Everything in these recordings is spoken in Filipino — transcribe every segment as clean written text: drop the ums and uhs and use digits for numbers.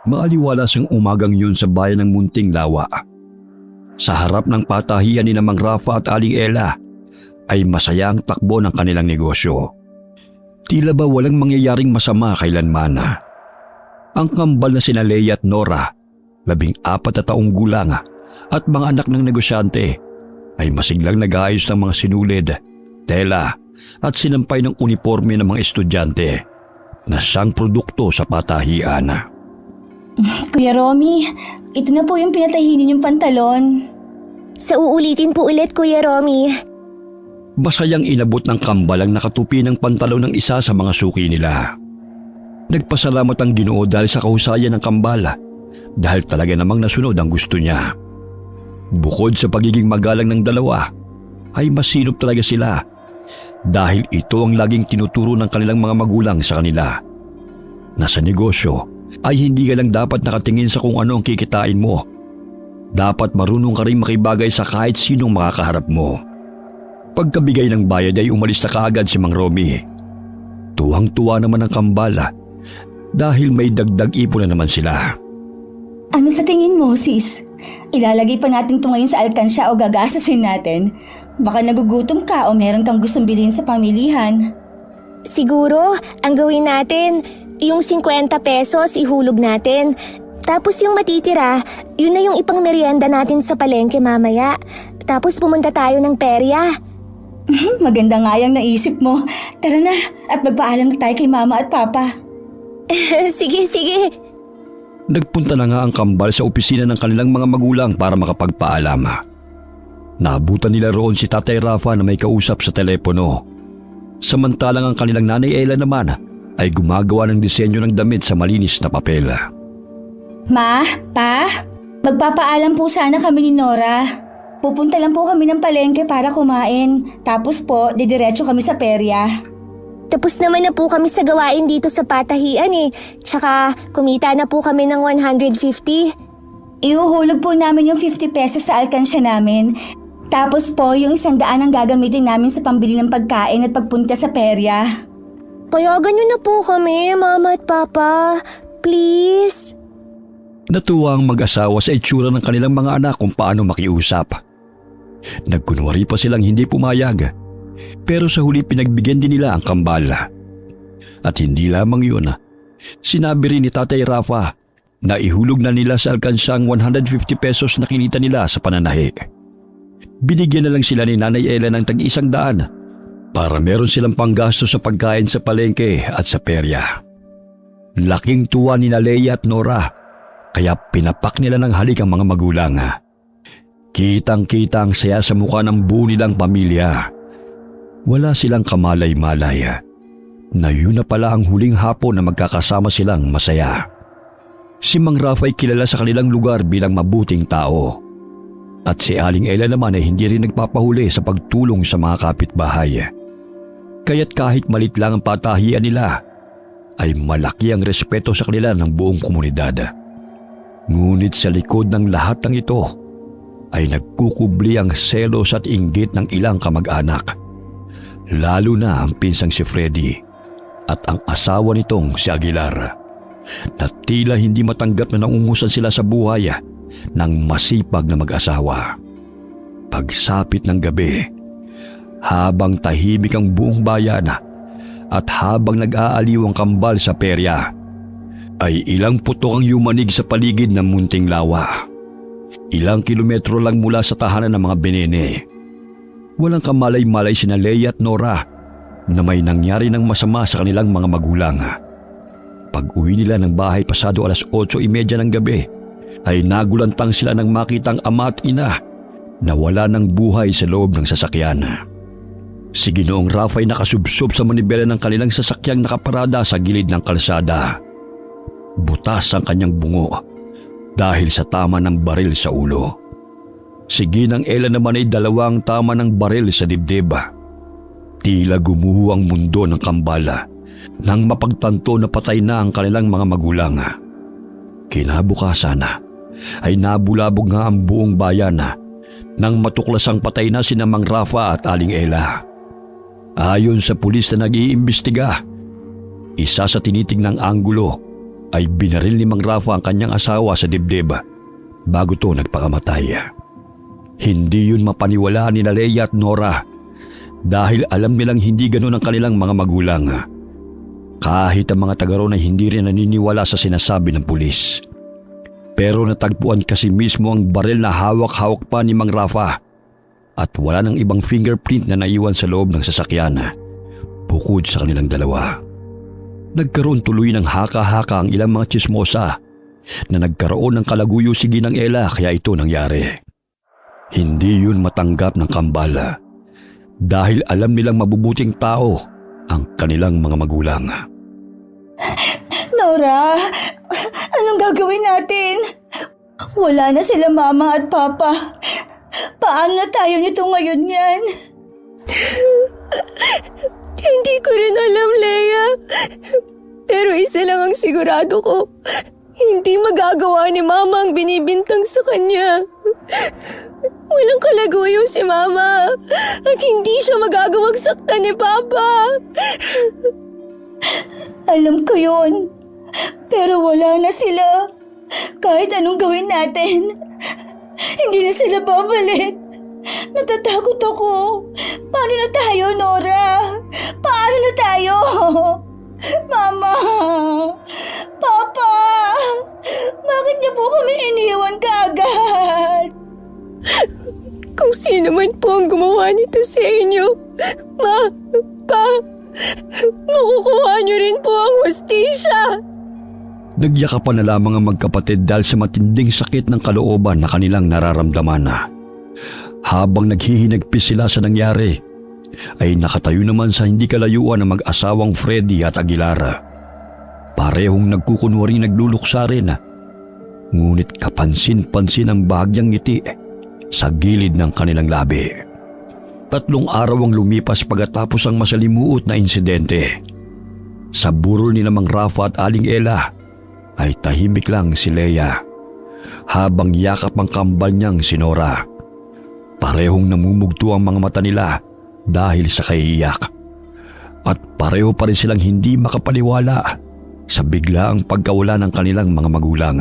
Maaliwalas ang umagang yun sa bayan ng Munting Lawa. Sa harap ng patahian ni Mang Rafa at Aling Ella ay masaya ang takbo ng kanilang negosyo. Tila ba walang mangyayaring masama kailanman. Ang kambal na sina Leia at Nora, 14 na taong gulang at mga anak ng negosyante, ay masiglang nag-aayos ng mga sinulid, tela at sinampay ng uniforme ng mga estudyante na siyang produkto sa patahian. Kuya Romy, ito na po yung pinatahi ninyong pantalon. Sa uulitin po ulit, Kuya Romy. Basayang inabot ng kambal ang nakatupi ng pantalon ng isa sa mga suki nila. Nagpasalamat ang Ginoo dahil sa kahusayan ng kambal dahil talaga namang nasunod ang gusto niya. Bukod sa pagiging magalang ng dalawa, ay masinop talaga sila dahil ito ang laging tinuturo ng kanilang mga magulang sa kanila. Nasa negosyo ay hindi ka lang dapat nakatingin sa kung ano ang kikitain mo. Dapat marunong ka rin makibagay sa kahit sinong makakaharap mo. Pagkabigay ng bayad ay umalis na kaagad si Mang Romy. Tuwang-tuwa naman ang kambal dahil may dagdag ipon na naman sila. Ano sa tingin mo, sis? Ilalagay pa natin ito ngayon sa alkansya o gagasasin natin? Baka nagugutom ka o meron kang gustong bilhin sa pamilihan. Siguro, ang gawin natin, yung 50 pesos ihulog natin. Tapos yung matitira, yun na yung ipang merienda natin sa palengke mamaya. Tapos pumunta tayo ng perya. Maganda nga yung naisip mo. Tara na at magpaalam na tayo kay mama at papa. Sige. Nagpunta na nga ang kambal sa opisina ng kanilang mga magulang para makapagpaalam. Naabutan nila roon si Tatay Rafa na may kausap sa telepono. Samantalang ang kanilang nanay Ella naman ay gumagawa ng disenyo ng damit sa malinis na papel. Ma, pa, magpapaalam po sana kami ni Nora. Pupunta lang po kami ng palengke para kumain. Tapos po, didiretso kami sa perya. Tapos naman na po kami sa gawain dito sa patahian eh. Tsaka kumita na po kami ng 150. Ihuhulog po namin yung 50 pesos sa alkansya namin. Tapos po, yung 100 ang gagamitin namin sa pambili ng pagkain at pagpunta sa perya. Payagan niyo na po kami, Mama at Papa. Please. Natuwa ang mag-asawa sa itsura ng kanilang mga anak kung paano makiusap. Nagkunwari pa silang hindi pumayag. Pero sa huli pinagbigyan din nila ang kambal. At hindi lamang yun, sinabi rin ni Tatay Rafa na ihulog na nila sa alkansyang 150 pesos na kinita nila sa pananahi. Binigyan na lang sila ni Nanay Ella ng tag-100 para meron silang panggasto sa pagkain sa palengke at sa perya. Laking tuwa ni Leia at Nora kaya pinapak nila ng halik ang mga magulang. Kitang-kita ang saya sa mukha ng buo nilang pamilya. Wala silang kamalay-malay na yun na pala ang huling hapon na magkakasama silang masaya. Si Mang Rafa ay kilala sa kanilang lugar bilang mabuting tao. At si Aling Ella naman ay hindi rin nagpapahuli sa pagtulong sa mga kapitbahay. Kaya't kahit malit lang ang patahian nila, ay malaki ang respeto sa kanila ng buong komunidad. Ngunit sa likod ng lahat ng ito, ay nagkukubli ang selos at inggit ng ilang kamag-anak. Lalo na ang pinsang si Freddy at ang asawa nitong si Aguilar, na tila hindi matanggap na naungusan sila sa buhay ng masipag na mag-asawa. Pagsapit ng gabi, habang tahimik ang buong bayan at habang nag-aaliw ang kambal sa perya, ay ilang putok ang yumanig sa paligid ng Munting Lawa. Ilang kilometro lang mula sa tahanan ng mga Benene. Walang kamalay-malay sina Leia at Nora na may nangyari ng masama sa kanilang mga magulang. Pag-uwi nila ng bahay pasado 8:30 ng gabi, ay nagulantang sila nang makitang ama at ina na wala ng buhay sa loob ng sasakyan. Si Ginoong Rafa ay nakasubsob sa manibela ng kanilang sasakyang nakaparada sa gilid ng kalsada. Butas ang kanyang bungo dahil sa tama ng baril sa ulo. Si Ginang Ella naman ay 2 tama ng baril sa dibdib. Tila gumuho ang mundo ng kambala nang mapagtanto na patay na ang kanilang mga magulang. Kinabukasan ay nabulabog nga ang buong bayan nang matuklasang patay na sina Mang Rafa at Aling Ella. Ayon sa pulis na nag-iimbestiga, isa sa tinitignang anggulo ay binaril ni Mang Rafa ang kanyang asawa sa dibdib bago to nagpakamatay. Hindi yun mapaniwalaan ni Leia at Nora dahil alam nilang hindi ganun ang kanilang mga magulang. Kahit ang mga taga roon ay hindi rin naniniwala sa sinasabi ng pulis. Pero natagpuan kasi mismo ang baril na hawak-hawak pa ni Mang Rafa at wala nang ibang fingerprint na naiwan sa loob ng sasakyan bukod sa kanilang dalawa. Nagkaroon tuloy ng haka-haka ang ilang mga tsismosa na nagkaroon ng kalaguyo si Ginang Ella kaya ito nangyari. Hindi yun matanggap ng kambal dahil alam nilang mabubuting tao ang kanilang mga magulang. Nora, anong gagawin natin? Wala na sila mama at papa. Paano na tayo nito ngayon yan? Hindi ko rin alam, Leia. Pero isa lang ang sigurado ko. Hindi magagawa ni Mama ang binibintang sa kanya. Walang kalaguyo si Mama. At hindi siya magagawang saktan ni Papa. Alam ko yun. Pero wala na sila. Kahit anong gawin natin, hindi na sila babalik. Natatakot ako. Paano na tayo, Nora? Paano na tayo? Mama! Papa! Bakit niyo po kami iniwan kaagad? Kung sino man po ang gumawa nito sa inyo, Ma, Pa, makukuha niyo rin po ang hustisya. Nagyakapan na lamang ang magkapatid dahil sa matinding sakit ng kalooban na kanilang nararamdaman. Habang naghihinagpis sila sa nangyari, ay nakatayo naman sa hindi kalayuan ng mag-asawang Freddy at Aguilar. Parehong nagkukunwaring nagluluksa rin, ngunit kapansin-pansin ang bahagyang ngiti sa gilid ng kanilang labi. 3 araw ang lumipas pagkatapos ang masalimuot na insidente. Sa burol ni Mang Rafa at Aling Ella ay tahimik lang si Leia habang yakap ang kambal niyang si Nora. Parehong namumugto ang mga mata nila dahil sa kaiiyak. At pareho pa rin silang hindi makapaniwala sa biglaang pagkawala ng kanilang mga magulang.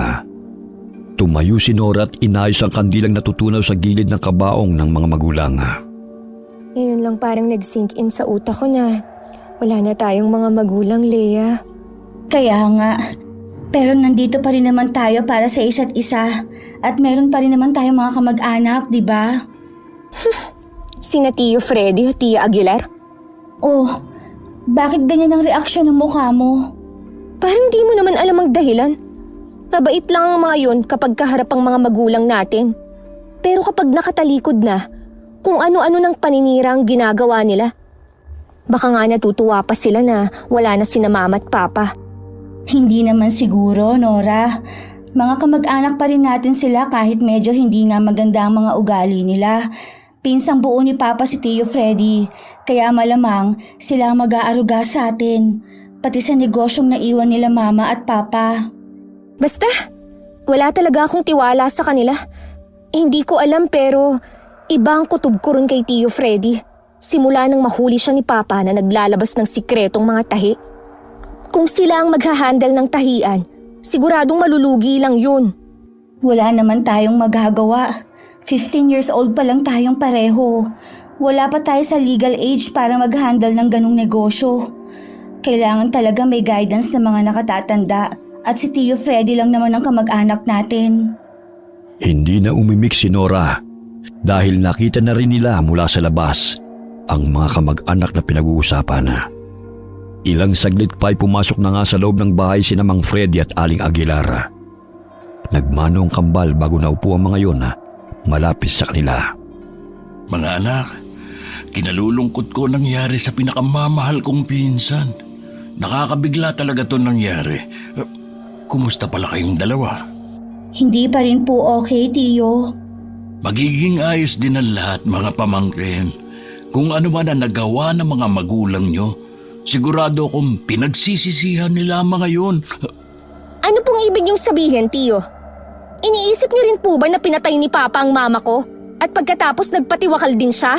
Tumayo si Nora at inayos ang kandilang natutunaw sa gilid ng kabaong ng mga magulang. Ngayon lang parang nag-sink in sa utak ko na wala na tayong mga magulang, Leia. Kaya nga. Pero nandito pa rin naman tayo para sa isa't isa. At meron pa rin naman tayong mga kamag-anak, di ba? Sina Tio Freddy o Tia Aguilar? Oh, bakit ganyan ang reaksyon ng mukha mo? Parang di mo naman alam ang dahilan. Mabait lang ang mga yun kapag kaharap ang mga magulang natin. Pero kapag nakatalikod na, kung ano-ano ng paninira ang ginagawa nila. Baka nga natutuwa pa sila na wala na sina Mama at Papa. Hindi naman siguro, Nora. Mga kamag-anak pa rin natin sila kahit medyo hindi nga maganda ang mga ugali nila. Pinsang buo ni Papa si Tio Freddy, kaya malamang sila ang mag-aaruga sa atin. Pati sa negosyong naiwan nila Mama at Papa. Basta, wala talaga akong tiwala sa kanila. Hindi ko alam pero iba ang kutob ko rin kay Tio Freddy. Simula nang mahuli siya ni Papa na naglalabas ng sikretong mga tahi. Kung sila ang maghahandle ng tahian, siguradong malulugi lang yun. Wala naman tayong magagawa. 15 years old pa lang tayong pareho. Wala pa tayo sa legal age para mag-handle ng ganong negosyo. Kailangan talaga may guidance ng mga nakatatanda at si Tio Freddy lang naman ang kamag-anak natin. Hindi na umimik si Nora dahil nakita na rin nila mula sa labas ang mga kamag-anak na pinag-uusapan. Ilang saglit pa ay pumasok na nga sa loob ng bahay sina Mang Freddy at Aling Aguilar. Nagmano ang kambal bago naupo ang mga yon malapit sa kanila. Mga anak, kinalulungkot ko nangyari sa pinakamamahal kong pinsan. Nakakabigla talaga to nangyari. Kumusta pala kayong dalawa? Hindi pa rin po okay, Tio. Magiging ayos din ang lahat, mga pamangkin. Kung ano man ang nagawa ng mga magulang nyo, sigurado akong pinagsisisihan nila ang mga yun. Ano pong ibig niyong sabihin, Tio? Iniisip niyo rin po ba na pinatay ni Papa ang mama ko? At pagkatapos nagpatiwakal din siya?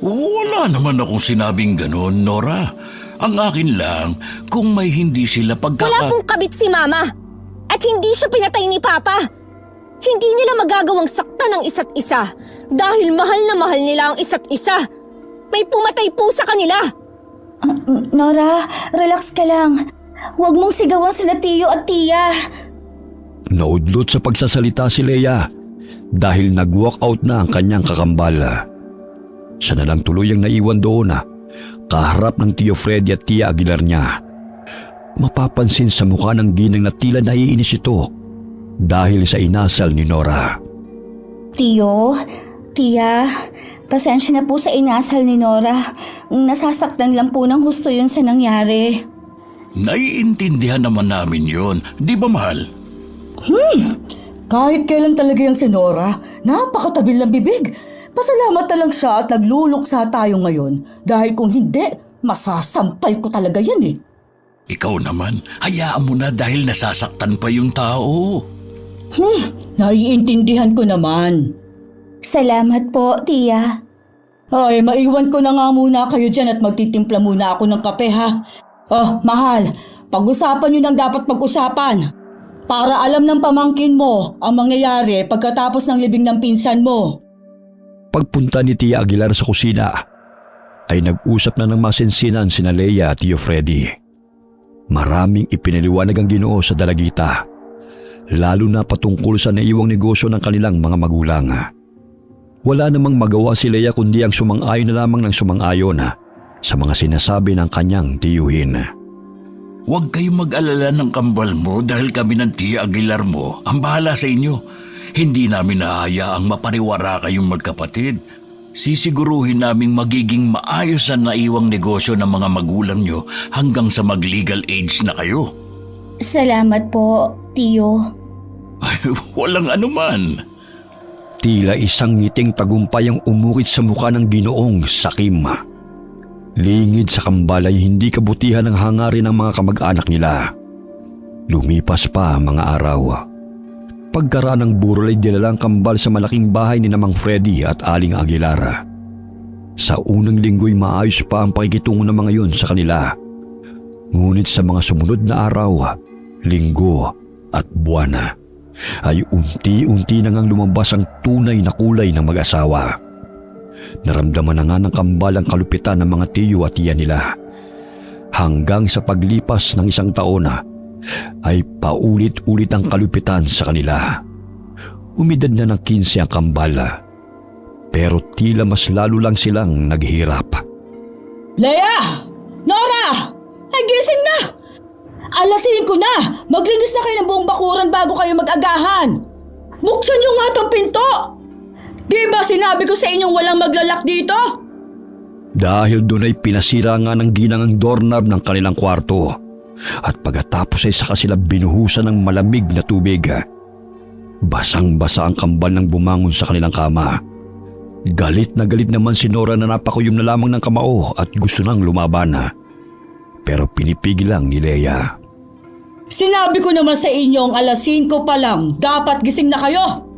Wala naman akong sinabing ganon, Nora. Ang akin lang, kung may hindi sila Wala pong kabit si Mama. At hindi siya pinatay ni Papa. Hindi nila magagawang saktan ng isa't isa dahil mahal na mahal nila ang isa't isa. May pumatay po sa kanila. Nora, relax ka lang. Huwag mong sigawan sila Tio at Tia. Naudlot sa pagsasalita si Leia dahil nag-walk out na ang kanyang kakambal. Siya na lang tuluyang naiwan doon kaharap ng Tio Freddy at Tia Aguilar niya. Mapapansin sa mukha ng ginang na tila naiinis ito dahil sa inasal ni Nora. Tio, Tia, pasensya na po sa inasal ni Nora. Nasasaktan lang po ng husto yun sa nangyari. Naiintindihan naman namin yon, di ba mahal? Kahit kailan talaga yung si Nora, napakatabil ng bibig. Pasalamat na lang siya at nagluluksa tayo ngayon dahil kung hindi, masasampal ko talaga yan eh. Ikaw naman, hayaan mo na dahil nasasaktan pa yung tao. Naiintindihan ko naman. Salamat po, Tia. Ay, maiwan ko na nga muna kayo dyan at magtitimpla muna ako ng kape ha. Oh, mahal, pag-usapan nyo ng dapat pag-usapan. Para alam ng pamangkin mo ang mangyayari pagkatapos ng libing ng pinsan mo. Pagpunta ni Tia Aguilar sa kusina, ay nag-usap na ng masinsinan sina Leia at Tio Freddy. Maraming ipinaliwanag ang Ginoo sa dalagita, lalo na patungkol sa naiwang negosyo ng kanilang mga magulang. Wala namang magawa si Leia kundi ang sumang-ayon na lamang ng sumang-ayon sa mga sinasabi ng kanyang tiyuhin. Huwag kayong mag-alala ng kambal mo dahil kami ng Tia Aguilar mo ang bahala sa inyo. Hindi namin nahayaang mapariwara kayong magkapatid. Sisiguruhin naming magiging maayos ang naiwang negosyo ng mga magulang nyo hanggang sa mag-legal age na kayo. Salamat po, Tio. Ay, walang anuman. Tila isang ngiting tagumpay ang umukit sa mukha ng Ginoong sakim. Lingid sa kambal ay hindi kabutihan ng hangarin ng mga kamag-anak nila. Lumipas pa ang mga araw. Pagkaraan ng burol ay dinalang kambal sa malaking bahay ni Namang Freddy at Aling Aguilar. Sa unang linggo'y maayos pa ang pakikitungo ng mga yun sa kanila. Ngunit sa mga sumunod na araw, linggo at buwan, ay unti-unti na ngang lumabas ang tunay na kulay ng mag-asawa. Naramdaman na nga ng kambal ang kalupitan ng mga tiyo at tiya nila. Hanggang sa paglipas ng isang taon ay paulit-ulit ang kalupitan sa kanila. Umidad na ng 15 ang kambal, pero tila mas lalo lang silang naghihirap. Leia! Nora! Ay, gising na! Alasin ko na! Maglinis na kayo ng buong bakuran bago kayo mag-agahan! Buksan niyo nga tong pinto! Di ba sinabi ko sa inyong walang maglalak dito? Dahil doon ay pinasira nga ng ginang ang doorknob ng kanilang kwarto. At pagkatapos ay saka sila binuhusan ng malamig na tubig. Basang-basa ang kambal nang bumangon sa kanilang kama. Galit na galit naman si Nora na napakuyom na lamang ng kamao at gusto nang lumaban. Pero pinipigil lang ni Leia. Sinabi ko naman sa inyong alas 5 pa lang, dapat gising na kayo.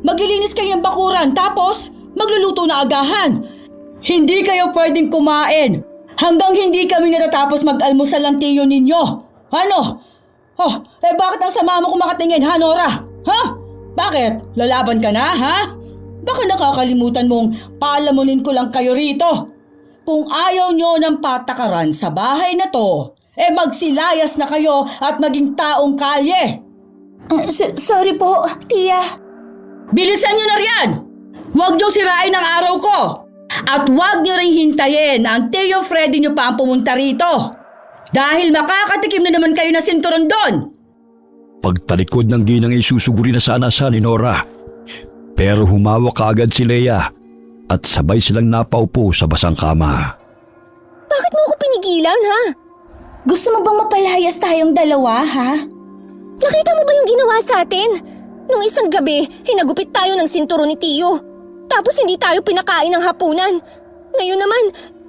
Maglilinis kayo ng bakuran tapos magluluto na agahan. Hindi kayo pwedeng kumain hanggang hindi kami natatapos mag-almusal ng tiyo ninyo. Ano? Oh, bakit ang sama mo kumakatingin ha, Nora? Ha? Bakit? Lalaban ka na, ha? Baka nakakalimutan mong paalamunin ko lang kayo rito. Kung ayaw nyo ng patakaran sa bahay na to, magsilayas na kayo at maging taong kalye. Sorry po, Tia. Bilisan nyo na riyan! Huwag nyo sirain ang araw ko! At huwag nyo rin hintayin ang Tio Freddy nyo pa ang pumunta rito. Dahil makakatikim na naman kayo na sinturon doon. Pagtalikod ng ginang ay susuguri na sana sa ni Nora. Pero humawak kaagad si Leia at sabay silang napaupo sa basang kama. Bakit mo ako pinigilan, ha? Gusto mo bang mapalayas tayong dalawa, ha? Nakita mo ba yung ginawa sa atin? Nung isang gabi, hinagupit tayo ng sinturo ni Tio. Tapos hindi tayo pinakain ng hapunan. Ngayon naman,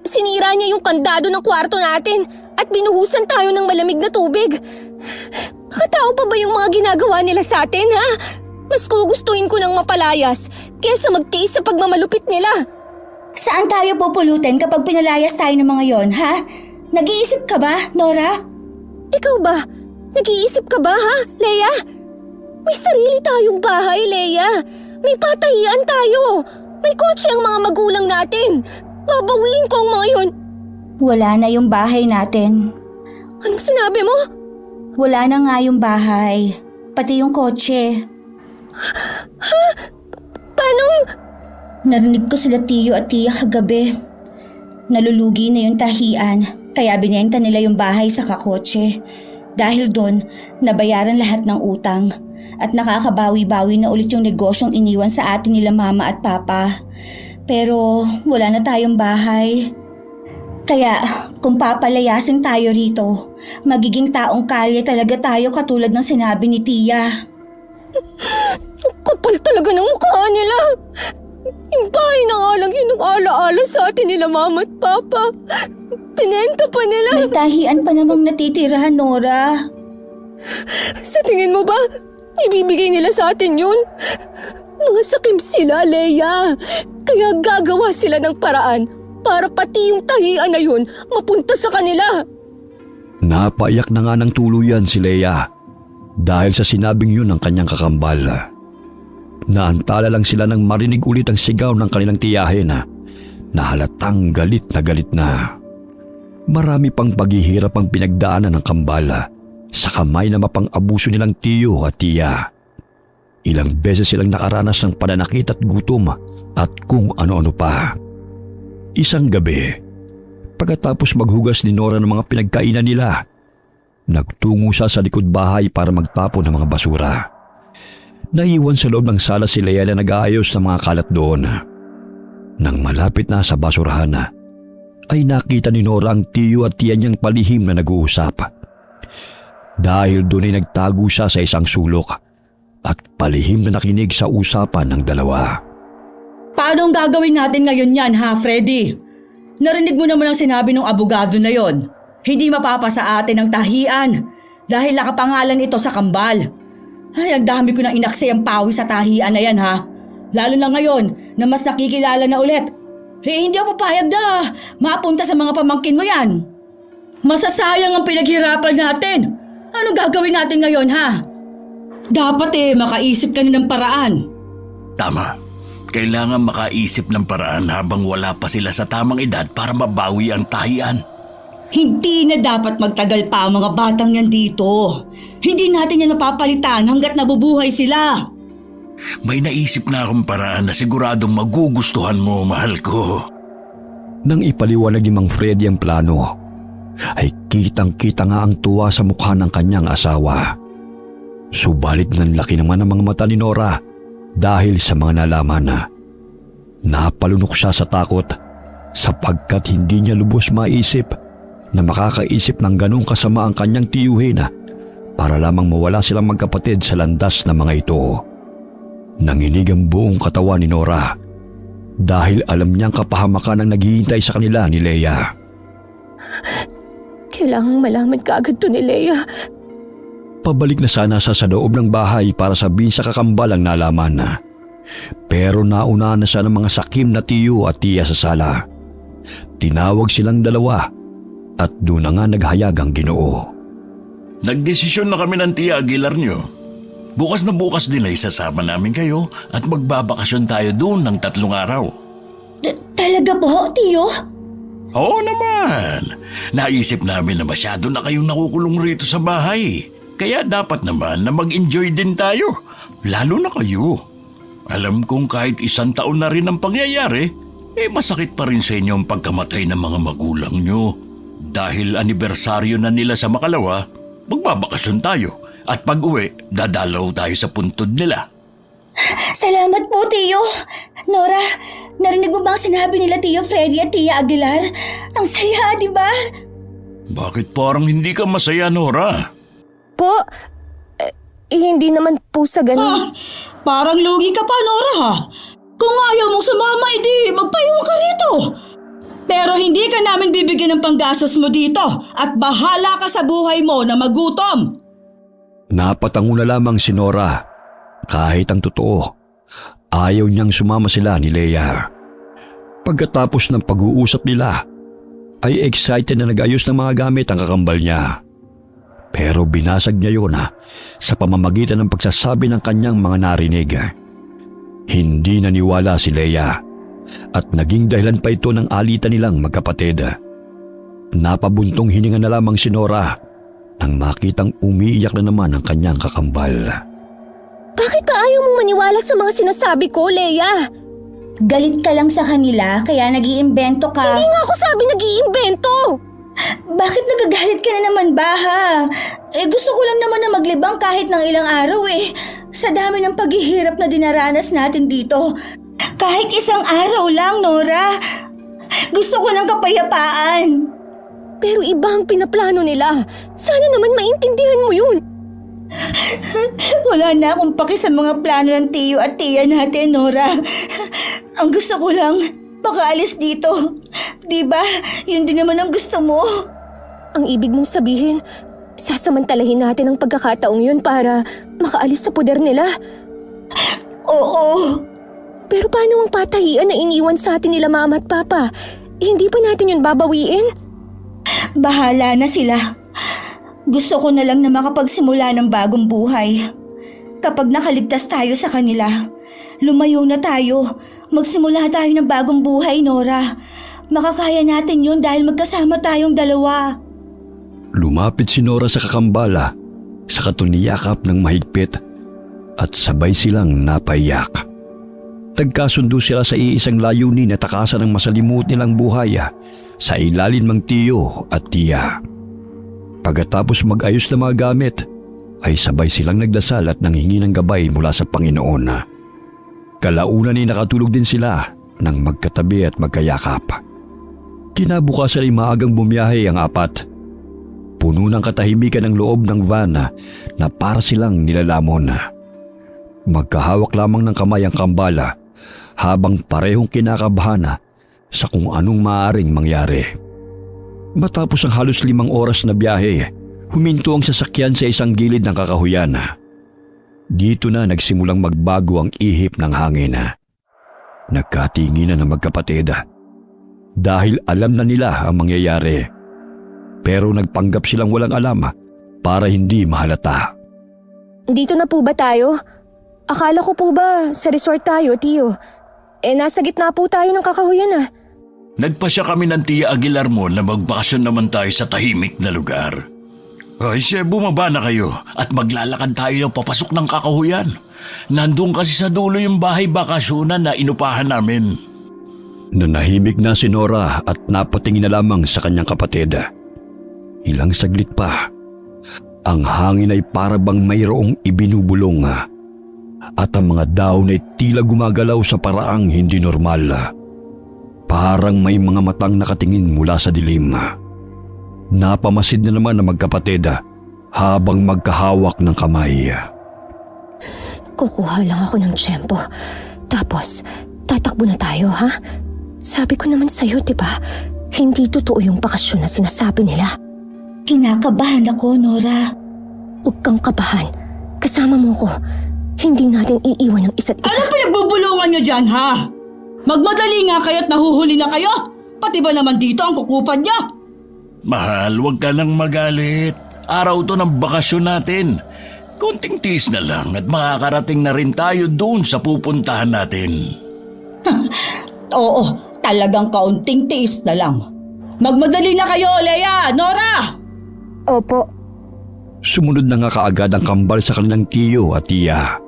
sinira niya yung kandado ng kwarto natin at binuhusan tayo ng malamig na tubig. Makatao pa ba yung mga ginagawa nila sa atin, ha? Mas gugustuhin ko ng mapalayas kaysa magtiis sa pagmamalupit nila. Saan tayo pupulutin kapag pinalayas tayo ng mga yon, ha? Nag-iisip ka ba, Nora? Ikaw ba? Nag-iisip ka ba ha, Leia? May sarili tayong bahay, Leia. May patahian tayo. May kotse ang mga magulang natin. Babawiin ko ang mga yun. Wala na yung bahay natin. Anong sinabi mo? Wala na nga yung bahay. Pati yung kotse. Paano? Narinig ko sila Tiyo at Tia kagabi. Nalulugi na yung tahian, kaya binenta nila yung bahay sa kakotse. Dahil doon, nabayaran lahat ng utang. At nakakabawi-bawi na ulit yung negosyong iniwan sa atin nila Mama at Papa. Pero wala na tayong bahay. Kaya kung papalayasin tayo rito, magiging taong kalye talaga tayo katulad ng sinabi ni Tia. Ang kapal talaga ng mukha nila. Yung bahay na nga lang yung nag-ala-ala sa atin nila Mama at Papa. Pinenta pa nila. May tahian pa namang natitira, Nora. Sa tingin mo ba, ibibigay nila sa atin yun? Mga sakim sila, Leia. Kaya gagawa sila ng paraan para pati yung tahian na yun mapunta sa kanila. Napaiyak na nga ng tuluyan si Leia dahil sa sinabing yun ng kanyang kakambal. Naantala lang sila nang marinig ulit ang sigaw ng kanilang tiyahin na halatang galit na galit na. Marami pang paghihirap ang pinagdaanan ng kambal sa kamay na mapang-abuso nilang tiyo at tiya. Ilang beses silang nakaranas ng pananakit at gutom at kung ano-ano pa. Isang gabi, pagkatapos maghugas ni Nora ng mga pinagkainan nila, nagtungo siya sa likod bahay para magtapon ng mga basura. Naiwan sa loob ng sala si Leia na nag-aayos ng mga kalat doon. Nang malapit na sa basurahan, ay nakita ni Nora ang tiyo at tiya niyang palihim na nag-uusap. Dahil doon ay nagtago siya sa isang sulok at palihim na nakinig sa usapan ng dalawa. Paano ang gagawin natin ngayon yan, ha, Freddy? Narinig mo naman ang sinabi ng abogado na yon. Hindi mapapasa atin ang tahian dahil nakapangalan ito sa kambal. Ay, ang dami ko nang inaksay ang pawi sa tahian na yan, ha? Lalo na ngayon na mas nakikilala na ulit. Hindi ako papayag na mapunta sa mga pamangkin mo yan. Masasayang ang pinaghirapan natin. Anong gagawin natin ngayon, ha? Dapat makaisip ka na ng paraan. Tama. Kailangan makaisip ng paraan habang wala pa sila sa tamang edad para mabawi ang tahian. Hindi na dapat magtagal pa ang mga batang yan dito. Hindi natin yan napapalitan hanggat nabubuhay sila. May naisip na akong paraan na siguradong magugustuhan mo, mahal ko. Nang ipaliwanag ni Mang Freddy ang plano, ay kitang-kita nga ang tuwa sa mukha ng kanyang asawa. Subalit nanlaki naman ang mga mata ni Nora dahil sa mga nalaman na. Napalunok siya sa takot sapagkat hindi niya lubos maisip na makakaisip ng ganong kasama ang kanyang tiyuhin para lamang mawala silang magkapatid sa landas na mga ito. Nanginig ang buong katawan ni Nora dahil alam niyang kapahamakan ang naghihintay sa kanila ni Leia. Kailangang malaman kaagad to ni Leia. Pabalik na sana sa loob ng bahay para sabihin sa kakambal ang nalaman na. Pero nauna na siya ng mga sakim na tiyo at tiya sa sala. Tinawag silang dalawa at doon na nga naghayag ang Ginoo. Nagdesisyon na kami ng Tia Aguilar nyo. Bukas na bukas din ay sasama namin kayo at magbabakasyon tayo doon ng 3 araw. Talaga po, Tiyo? Oo naman. Naisip namin na masyado na kayong nakukulong rito sa bahay. Kaya dapat naman na mag-enjoy din tayo. Lalo na kayo. Alam kong kahit 1 taon na rin ang pangyayari, masakit pa rin sa inyo ang pagkamatay ng mga magulang nyo. Dahil anibersaryo na nila sa Makalawa, magbabakasyon tayo. At pag-uwi, dadalaw tayo sa puntod nila. Salamat po, Tiyo. Nora, narinig mo ba ang sinabi nila Tiyo Freddy at Tia Aguilar? Ang saya, di ba? Bakit parang hindi ka masaya, Nora? Po, hindi naman po sa ganun. Parang lugi ka pa, Nora, ha? Kung ayaw mong sumama, edi magpaiwan ka rito. Pero hindi ka namin bibigyan ng panggastos mo dito at bahala ka sa buhay mo na magutom. Napatango na lamang si Nora. Kahit ang totoo, ayaw niyang sumama sila ni Leia. Pagkatapos ng pag-uusap nila, ay excited na nag-ayos ng mga gamit ang kakambal niya. Pero binasag niya yun sa pamamagitan ng pagsasabi ng kanyang mga narinig. Hindi naniwala si Leia at naging dahilan pa ito ng alitan nilang magkapatid. Napabuntong hininga na lamang si Nora nang makitang umiiyak na naman ang kanyang kakambal. Bakit ba ayaw mong maniwala sa mga sinasabi ko, Leia? Galit ka lang sa kanila kaya nag-iimbento ka. Hindi nga ako sabi nag-iimbento! Bakit nagagalit ka na naman ba ha? Gusto ko lang naman na maglibang kahit ng ilang araw eh. Sa dami ng paghihirap na dinaranas natin dito. Kahit isang araw lang, Nora. Gusto ko ng kapayapaan. Pero iba ang pinaplano nila. Sana naman maintindihan mo yun. Wala na akong paki sa mga plano ng tiyo at tiya natin, Nora. Ang gusto ko lang, makaalis dito. Diba? Yun din naman ang gusto mo. Ang ibig mong sabihin, sasamantalahin natin ang pagkakataong yun para makaalis sa poder nila. Oo. Pero paano ang patahian na iniwan sa atin nila mama at papa? Hindi pa natin yun babawiin? Bahala na sila. Gusto ko na lang na makapagsimula ng bagong buhay. Kapag nakaligtas tayo sa kanila, lumayo na tayo. Magsimula tayo ng bagong buhay, Nora. Makakaya natin yun dahil magkasama tayong dalawa. Lumapit si Nora sa kakambala sa katuniyakap ng mahigpit at sabay silang napaiyak. Nagkasundo sila sa iisang layunin na takasan ng masalimuot nilang buhay sa ilalin ng tiyo at tiya. Pagkatapos mag-ayos ng mga gamit, ay sabay silang nagdasal at nanghingi ng gabay mula sa Panginoon. Kalaunan ay nakatulog din sila nang magkatabi at magkayakap. Kinabukasan ay maagang bumiyahe ang apat. Puno ng katahimikan ang loob ng van na para silang nilalamon. Magkahawak lamang ng kamay ang kambala habang parehong kinakabahan sa kung anong maaaring mangyari. Matapos ang halos 5 oras na biyahe, huminto ang sasakyan sa isang gilid ng kakahuyan. Dito na nagsimulang magbago ang ihip ng hangin. Nagkatinginan ang magkapatid dahil alam na nila ang mangyayari. Pero nagpanggap silang walang alam para hindi mahalata. Dito na po ba tayo? Akala ko po ba sa resort tayo, Tiyo? Nasa gitna po tayo ng kakahuyan Nagpasya kami ng Tia Aguilar mo na magbakasyon naman tayo sa tahimik na lugar. Ay, bumaba na kayo at maglalakad tayo papasok ng kakahuyan. Nandun kasi sa dulo yung bahay bakasyonan na inupahan namin. Nanahimik na si Nora at napatingin na lamang sa kanyang kapatid. Ilang saglit pa, ang hangin ay para bang mayroong ibinubulong at ang mga daon ay tila gumagalaw sa paraang hindi normal. Parang may mga matang nakatingin mula sa dilim. Napamasid na naman ang magkapatid habang magkahawak ng kamay. Kukuha lang ako ng tiyempo. Tapos, tatakbo na tayo, ha? Sabi ko naman sa'yo, diba? Hindi totoo yung bakasyon na sinasabi nila. Kinakabahan ako, Nora. Huwag kang kabahan. Kasama mo ko. Hindi natin iiwan ang isa't isa. Ano pinagbubulungan niyo dyan, ha? Magmadali nga kayo at nahuhuli na kayo. Pati ba naman dito ang kukupan niyo? Mahal, huwag ka nang magalit. Araw to ng bakasyon natin. Konting tiis na lang at makakarating na rin tayo doon sa pupuntahan natin. Oo, talagang kaunting tiis na lang. Magmadali na kayo, Leia, Nora! Opo. Sumunod na nga kaagad ang kambal sa kanilang tiyo at tiya.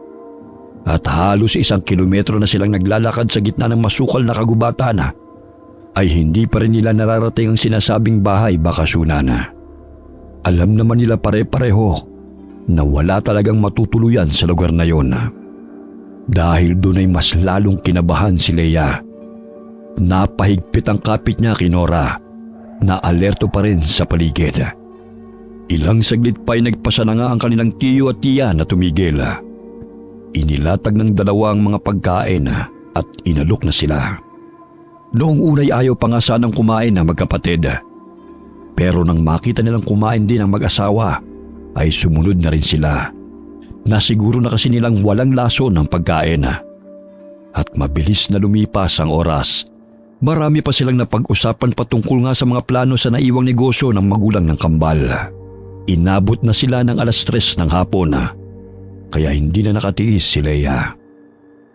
At halos 1 kilometro na silang naglalakad sa gitna ng masukal na kagubatan ay hindi pa rin nila nararating ang sinasabing bahay bakasyonan. Alam naman nila pare-pareho na wala talagang matutuluyan sa lugar na yon. Dahil doon ay mas lalong kinabahan si Leia. Napahigpit ang kapit niya kay Nora na alerto pa rin sa paligid. Ilang saglit pa ay nagpasa na nga ang kanilang tiyo at tiya na tumigil. Inilatag ng dalawa ang mga pagkain at inalok na sila. Noong unay ayaw pa nga sanang kumain ang magkapatid. Pero nang makita nilang kumain din ang mag-asawa, ay sumunod na rin sila. Nasiguro na kasi nilang walang laso ng pagkain. At mabilis na lumipas ang oras Marami pa silang napag-usapan patungkol nga sa mga plano sa naiwang negosyo ng magulang ng kambal. Inabot na sila ng 3:00 ng hapon, kaya hindi na nakatiis si Leia.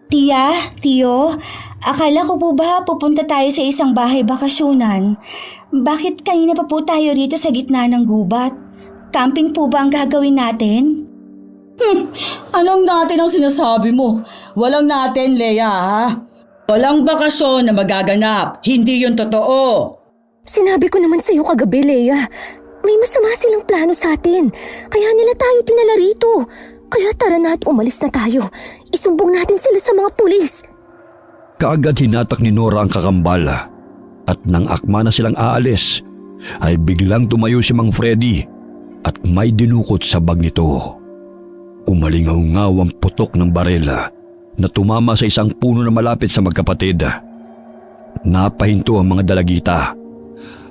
Tia, Tiyo, akala ko po ba pupunta tayo sa isang bahay bakasyonan? Bakit kanina pa po tayo rito sa gitna ng gubat? Camping po ba ang gagawin natin? Anong natin ang sinasabi mo? Walang natin, Leia, ha? Walang bakasyon na magaganap. Hindi yun totoo. Sinabi ko naman sa'yo kagabi, Leia. May masama silang plano sa atin. Kaya nila tayo tinala rito. Kaya tara na at umalis na tayo. Isumbong natin sila sa mga pulis. Kaagad hinatak ni Nora ang kakambal at nang akma na silang aalis ay biglang tumayo si Mang Freddy at may dinukot sa bag nito. Umalingaw-ngaw ang putok ng barela na tumama sa isang puno na malapit sa magkapatid. Napahinto ang mga dalagita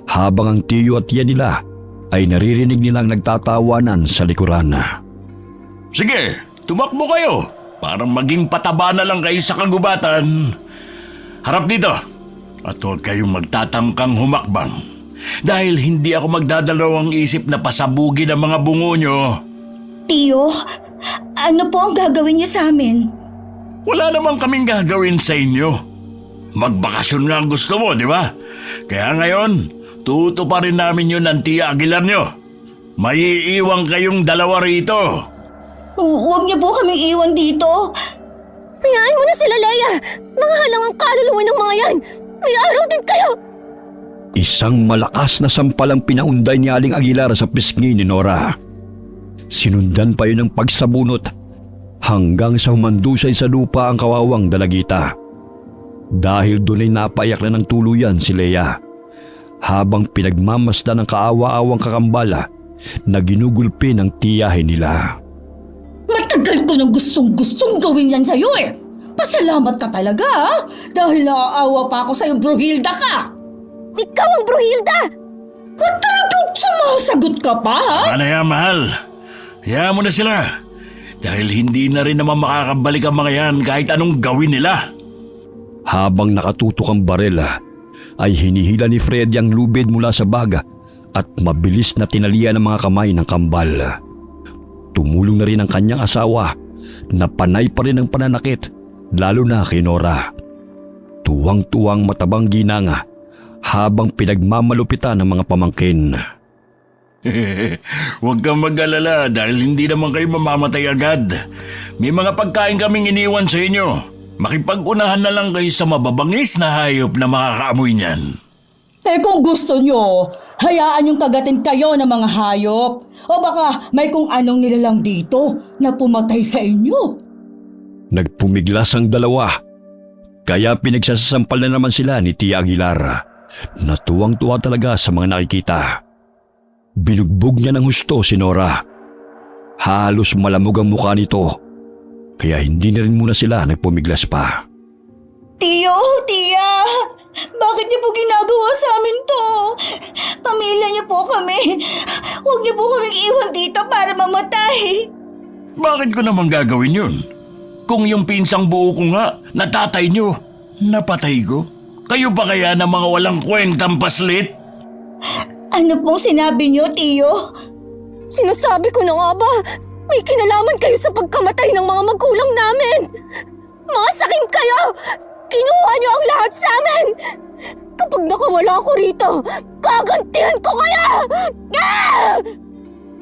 habang ang tiyo at tiya nila ay naririnig nilang nagtatawanan sa likuran. Sige, tumakbo kayo. Parang maging pataba na lang kayo sa kagubatan. Harap dito. At huwag kayong magtatangkang humakbang. Dahil hindi ako magdadalawang isip na pasabugin ang mga bungo nyo. Tiyo, ano po ang gagawin niyo sa amin? Wala namang kaming gagawin sa inyo. Magbakasyon nga ang gusto mo, di ba? Kaya ngayon, tutuparin namin yun ng Tia Aguilar nyo. May iiwan kayong dalawa rito. Huwag niyo po kaming iwan dito. Hayaan mo na sila, Leia. Mga halangang kaluluwa ng mga yan. May araw din kayo. Isang malakas na sampal ang pinaunday ni Aling Aguilar sa pisngi ni Nora. Sinundan pa yun ng pagsabunot hanggang sa humandusay sa lupa ang kawawang dalagita. Dahil doon ay napaiyak na ng tuluyan si Leia habang pinagmamasdan ng kaawa-awang kakambala na ginugulpi ng tiyahin nila. Matagal ko nang gustong gawin yan sa'yo eh. Pasalamat ka talaga, ha? Dahil naaawa pa ako sa'yo, Bruhilda ka. Ikaw ang Bruhilda! At talagang sumasagot ka pa, ha? Ano yan, mahal? Hayaan mo na sila. Dahil hindi na rin naman makakabalik ang mga yan kahit anong gawin nila. Habang nakatutok ang barela, ay hinihila ni Freddy ang lubid mula sa baga at mabilis na tinalian ang mga kamay ng kambal. Tumulong na rin ang kanyang asawa na panay pa rin ang pananakit, lalo na kay Nora. Tuwang-tuwang matabang ginanga habang pinagmamalupitan ng mga pamangkin. Huwag kang mag-alala dahil hindi naman kayo mamamatay agad. May mga pagkain kaming iniwan sa inyo. Makipag-unahan na lang kayo sa mababangis na hayop na makakaamoy niyan. Eh kung gusto nyo, hayaan yung kagatin kayo ng mga hayop. O baka may kung anong nilalang dito na pumatay sa inyo. Nagpumiglas ang dalawa, kaya pinagsasampal na naman sila ni Tia Aguilar. Natuwang-tuwa talaga sa mga nakikita. Binugbog niya ng husto si Nora. Halos malamog ang mukha nito, kaya hindi na rin muna sila nagpumiglas pa. Tiyo, Tia, bakit niyo po ginagawa sa amin to? Pamilya niyo po kami. Huwag niyo po kaming iwan dito para mamatay. Bakit ko naman gagawin yun? Kung yung pinsang buo ko nga, natatay nyo, napatay ko. Kayo ba kaya ng mga walang kwentang paslit? Ano pong sinabi niyo, Tiyo? Sinasabi ko na nga ba, may kinalaman kayo sa pagkamatay ng mga magulang namin. Mga sakim kayo! Kinuha niyo ang lahat sa amin! Kapag nakawala ako rito, gagantihan ko kayo! Ah!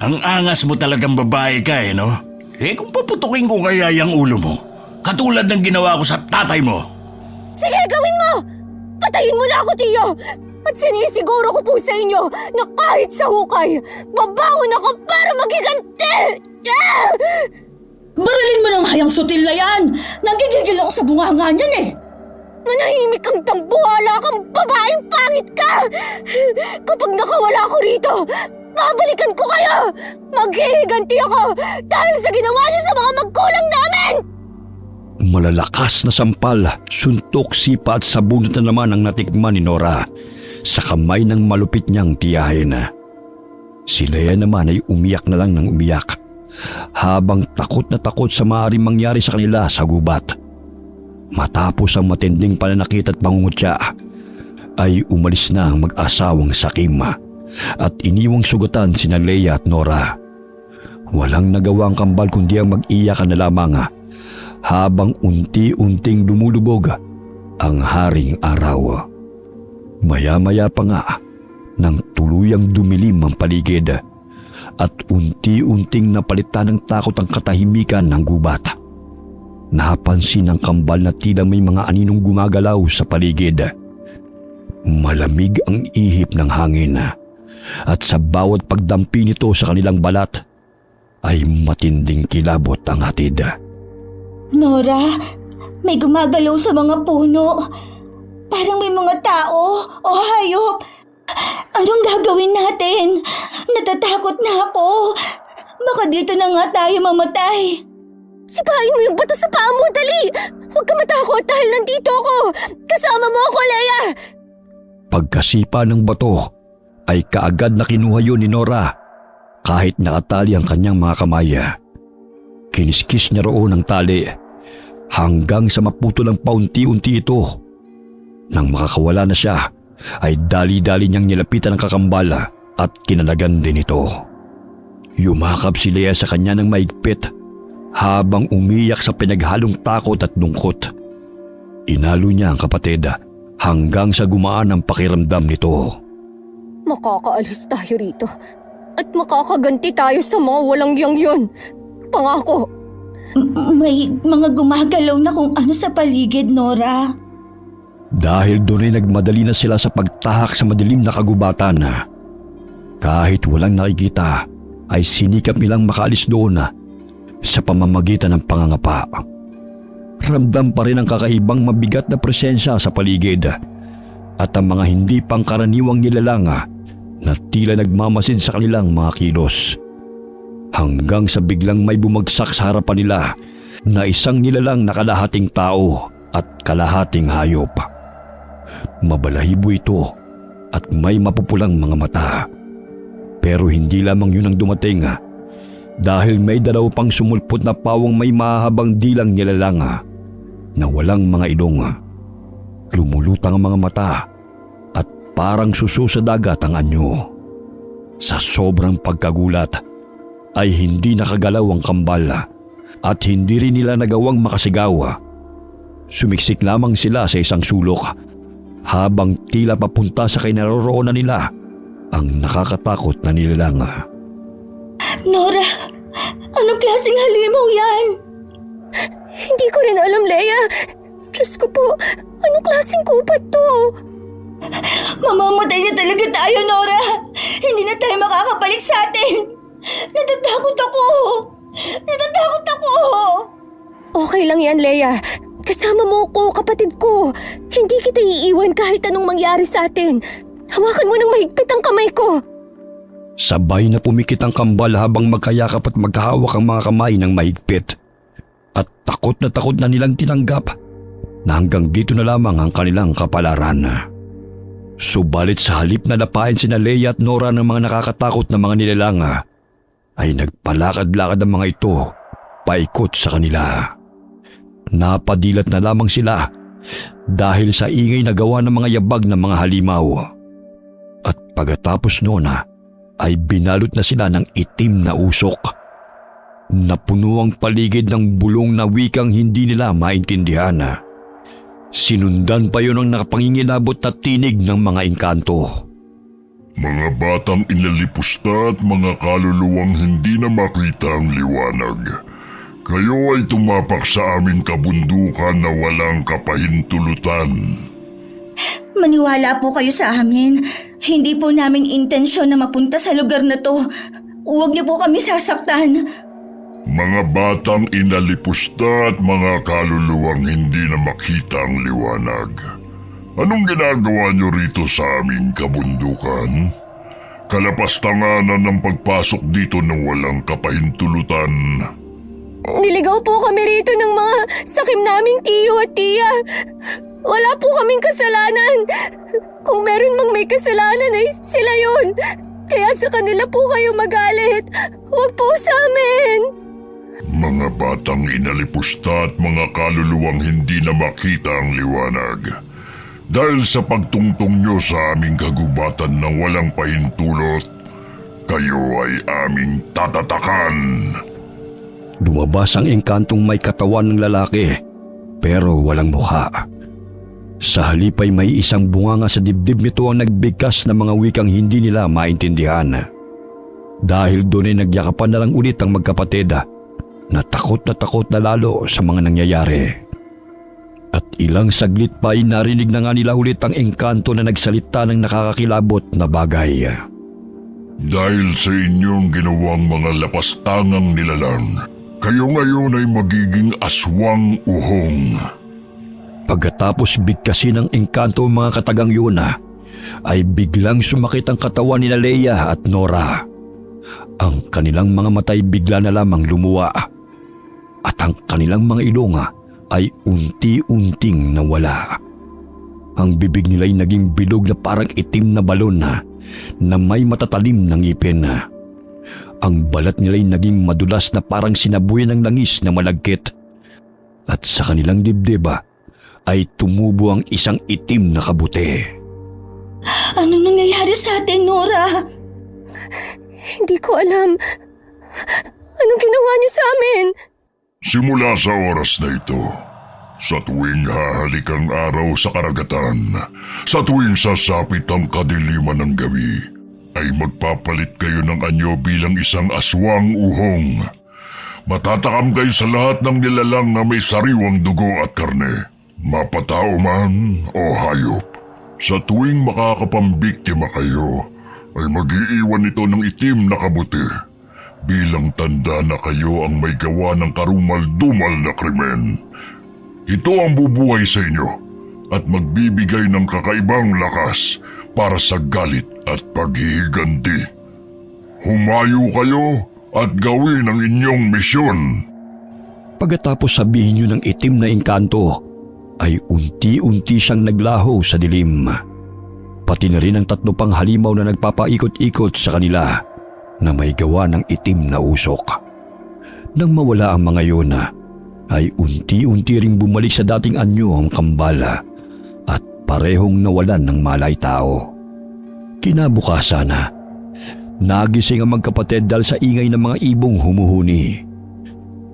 Ang angas mo talagang babae ka no? Kung paputukin ko kaya yung ulo mo, katulad ng ginawa ko sa tatay mo. Sige, gawin mo! Patayin mo na ako, Tiyo! At sinisiguro ko po sa inyo na kahit sa hukay, babangon ako para magiganti! Ah! Barilin mo ng hayang sutil na yan! Nanggigigil ako sa bunganga niyan eh! Manahimik kang tambuhala kang babaeng pangit ka! Kapag nakawala ako rito, babalikan ko kayo! Maghihiganti ako dahil sa ginawa niyo sa mga magulang namin! Malalakas na sampal, suntok, sipa at sabunot na naman ang natikman ni Nora sa kamay ng malupit niyang tiyahin. Si Leia naman ay umiyak na lang ng umiyak habang takot na takot sa maaaring mangyari sa kanila sa gubat. Matapos ang matinding pananakit at pangungutya, ay umalis na ang mag-asawang Sakim at iniwang sugatan sina Leia at Nora. Walang nagawa ang kambal kundi ang mag-iyakan na lamang habang unti-unting lumulubog ang haring araw. Maya-maya pa nga nang tuluyang dumilim ang paligid at unti-unting napalitan ng takot ang katahimikan ng gubat. Napansin ng kambal na tila may mga aninong gumagalaw sa paligid. Malamig ang ihip ng hangin at sa bawat pagdampi nito sa kanilang balat ay matinding kilabot ang hatid. Nora, may gumagalaw sa mga puno. Parang may mga tao o hayop. Anong gagawin natin? Natatakot na ako. Baka dito na nga tayo mamatay. Sipain mo yung bato sa paa mo, dali! Huwag ka matakot dahil nandito ako! Kasama mo ako, Leia! Pagkasipa ng bato ay kaagad na kinuha yun ni Nora kahit nakatali ang kanyang mga kamay. Kiniskis niya roon ang tali hanggang sa maputol ang paunti-unti ito. Nang makakawala na siya, ay dali-dali niyang nilapitan ang kakambal at kinalagan din ito. Yumakap si Leia sa kanya ng mahigpit habang umiyak sa pinaghalong takot at lungkot. Inalo niya ang kapatid hanggang sa gumaan ang pakiramdam nito. Makakaalis tayo rito at makakaganti tayo sa mga walang yang yun. Pangako. May mga gumagalaw na kung ano sa paligid, Nora. Dahil doon ay nagmadali na sila sa pagtahak sa madilim na kagubatan. Kahit walang nakikita, ay sinikap nilang makaalis doon sa pamamagitan ng pangangapa. Ramdam pa rin ang kakaibang mabigat na presensya sa paligid at ang mga hindi pangkaraniwang nilalang na tila nagmamasid sa kanilang mga kilos. Hanggang sa biglang may bumagsak sa harapan nila na isang nilalang na kalahating tao at kalahating hayop. Mabalahibo ito at may mapupulang mga mata. Pero hindi lamang yun ang dumating dahil may dalaw pang sumulpot na pawang may mahabang dilang nilalang na walang mga ilong. Lumulutang ang mga mata at parang suso sa dagat ang anyo. Sa sobrang pagkagulat ay hindi nakagalaw ang kambal at hindi rin nila nagawang makasigaw. Sumiksik lamang sila sa isang sulok habang tila papunta sa kinaroroonan nila ang nakakatakot na nilalang. Nora, anong klaseng halimaw yan? Hindi ko rin alam, Leia. Diyos ko po, anong klaseng kupat to? Mamamatay na talaga tayo, Nora. Hindi na tayo makakabalik sa atin. Natatakot ako. Natatakot ako. Okay lang yan, Leia. Kasama mo ko, kapatid ko. Hindi kita iiwan kahit anong mangyari sa atin. Hawakan mo ng mahigpit ang kamay ko. Sabay na pumikit ang kambal habang magkayakap at magkahawak ang mga kamay ng mahigpit. At takot na nilang tinanggap na hanggang dito na lamang ang kanilang kapalaran. Subalit sa halip na lapain sina Leia at Nora ng mga nakakatakot na mga nilalang, ay nagpalakad-lakad ang mga ito paikot sa kanila. Napadilat na lamang sila dahil sa ingay na gawa ng mga yabag ng mga halimaw. At pagkatapos noon ay binalot na sila ng itim na usok. Napuno ang paligid ng bulong na wikang hindi nila maintindihan. Sinundan pa yun ang nakapangingilabot na tinig ng mga engkanto. Mga batang inalipusta at mga kaluluwang hindi na makita ang liwanag. Kayo ay tumapak sa aming kabundukan na walang kapahintulutan. Maniwala po kayo sa amin. Hindi po namin intensyon na mapunta sa lugar na to. Huwag niyo po kami sasaktan. Mga batang inalipusta at mga kaluluwang hindi na makita ang liwanag. Anong ginagawa niyo rito sa aming kabundukan? Kalapastanganan ng pagpasok dito ng walang kapahintulutan. Niligaw po kami rito ng mga sakim naming tiyo at tiya. Wala po kaming kasalanan. Kung meron mang may kasalanan ay sila yun. Kaya sa kanila po kayo magalit. Huwag po sa amin. Mga batang inalipusta at mga kaluluwang hindi na makita ang liwanag. Dahil sa pagtungtong nyo sa aming kagubatan ng walang pahintulot, kayo ay aming tatatakan. Lumabas ang engkantong may katawan ng lalaki pero walang mukha. Sa halip ay may isang bunganga sa dibdib nito ang nagbigkas ng mga wikang hindi nila maintindihan. Dahil doon ay nagyakapan na lang ulit ang magkapatid na takot na lalo sa mga nangyayari. At ilang saglit pa ay narinig na nga nila ulit ang engkanto na nagsalita ng nakakakilabot na bagay. Dahil sa inyong ginawang mga lapastangang nilalang, kayo ngayon ay magiging aswang uhong. Pagkatapos bigkasin ng engkanto ang mga katagang yun, ay biglang sumakit ang katawan ni Leia at Nora. Ang kanilang mga matay bigla na lamang lumuwa at ang kanilang mga ilong ay unti-unting nawala. Ang bibig nila'y naging bilog na parang itim na balon na may matatalim ng ngipin. Ang balat nila'y naging madulas na parang sinabuyan ng langis na malagkit. At sa kanilang dibdib ay tumubo ang isang itim na kabuti. Anong nangyayari sa atin, Nora? Hindi ko alam. Anong ginawa niyo sa amin? Simula sa oras na ito, sa tuwing hahalik ang araw sa karagatan, sa tuwing sasapit ang kadiliman ng gabi, ay magpapalit kayo ng anyo bilang isang aswang uhong. Matatakam kayo sa lahat ng nilalang na may sariwang dugo at karne, mapatao man o hayop. Sa tuwing makakapambiktima kayo, ay mag-iiwan ito ng itim na kabuti. Bilang tanda na kayo ang may gawa ng karumal-dumal na krimen. Ito ang bubuhay sa inyo at magbibigay ng kakaibang lakas para sa galit at paghihiganti. Humayo kayo at gawin ang inyong misyon. Pagkatapos sabihin niyo ng itim na engkanto, ay unti-unti siyang naglaho sa dilim. Pati na rin ang 3 pang halimaw na nagpapaikot-ikot sa kanila na may gawa ng itim na usok. Nang mawala ang mga yun, ay unti-unti ring bumalik sa dating anyo ang kambala at parehong nawalan ng malay tao. Kinabukasan, nagising ang magkapatid dahil sa ingay ng mga ibong humuhuni.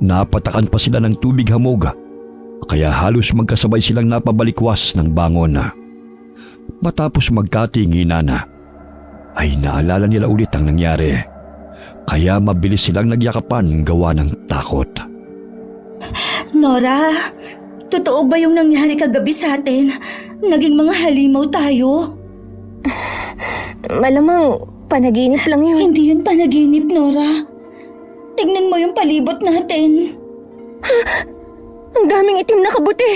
Napatakan pa sila ng tubig hamog, kaya halos magkasabay silang napabalikwas ng bangon. Matapos magkatinginan, ay naalala nila ulit ang nangyari. Kaya mabilis silang nagyakapan gawa ng takot. Nora, totoo ba yung nangyari kagabi sa atin? Naging mga halimaw tayo? Malamang panaginip lang yun. Hindi yun panaginip, Nora. Tingnan mo yung palibot natin. Ang daming itim na kabuti.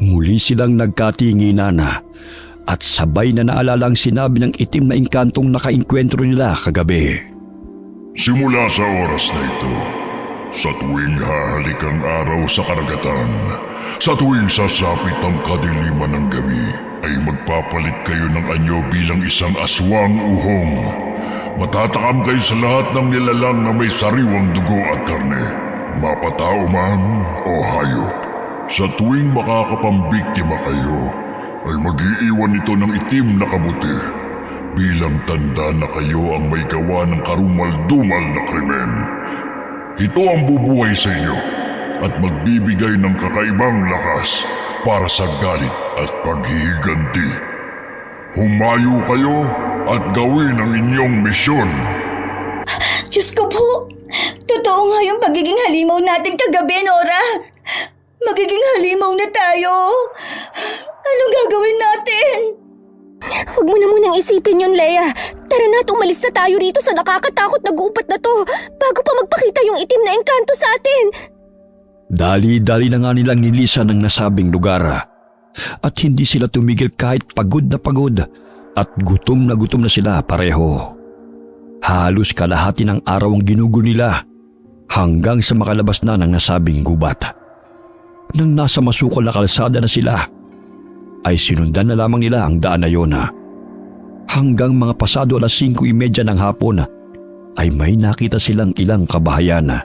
Muli silang nagkatinginan at sabay na naalala ang sinabi ng itim na engkantong nakainkwentro nila kagabi. Simula sa oras na ito, sa tuwing hahalik ang araw sa karagatan, sa tuwing sasapit ang kadiliman ng gabi, ay magpapalit kayo ng anyo bilang isang aswang uhong. Matatakam kayo sa lahat ng nilalang na may sariwang dugo at karne, mapatao man o hayop. Sa tuwing makakapambiktima kayo, ay mag-iiwan ito ng itim na kabuti. Bilang tanda na kayo ang may gawa ng karumal-dumal na krimen. Ito ang bubuhay sa inyo at magbibigay ng kakaibang lakas para sa galit at paghihiganti. Humayo kayo at gawin ang inyong misyon. Diyos ko po, totoo nga yung pagiging halimaw natin kagabi, Nora. Magiging halimaw na tayo. Anong gagawin natin? Huwag mo na munang isipin yun, Leia. Tara na at umalis na tayo rito sa nakakatakot na gubat na to bago pa magpakita yung itim na engkanto sa atin. Dali-dali na nga nilang nilisan ang nasabing lugar at hindi sila tumigil kahit pagod at gutom na sila pareho. Halos kalahati ng araw ang ginugol nila hanggang sa makalabas na ng nasabing gubat. Nang nasa masukal na kalsada na sila, ay sinundan na lamang nila ang daan na yun. Hanggang mga pasado 5:30 ng hapon ay may nakita silang ilang kabahayan.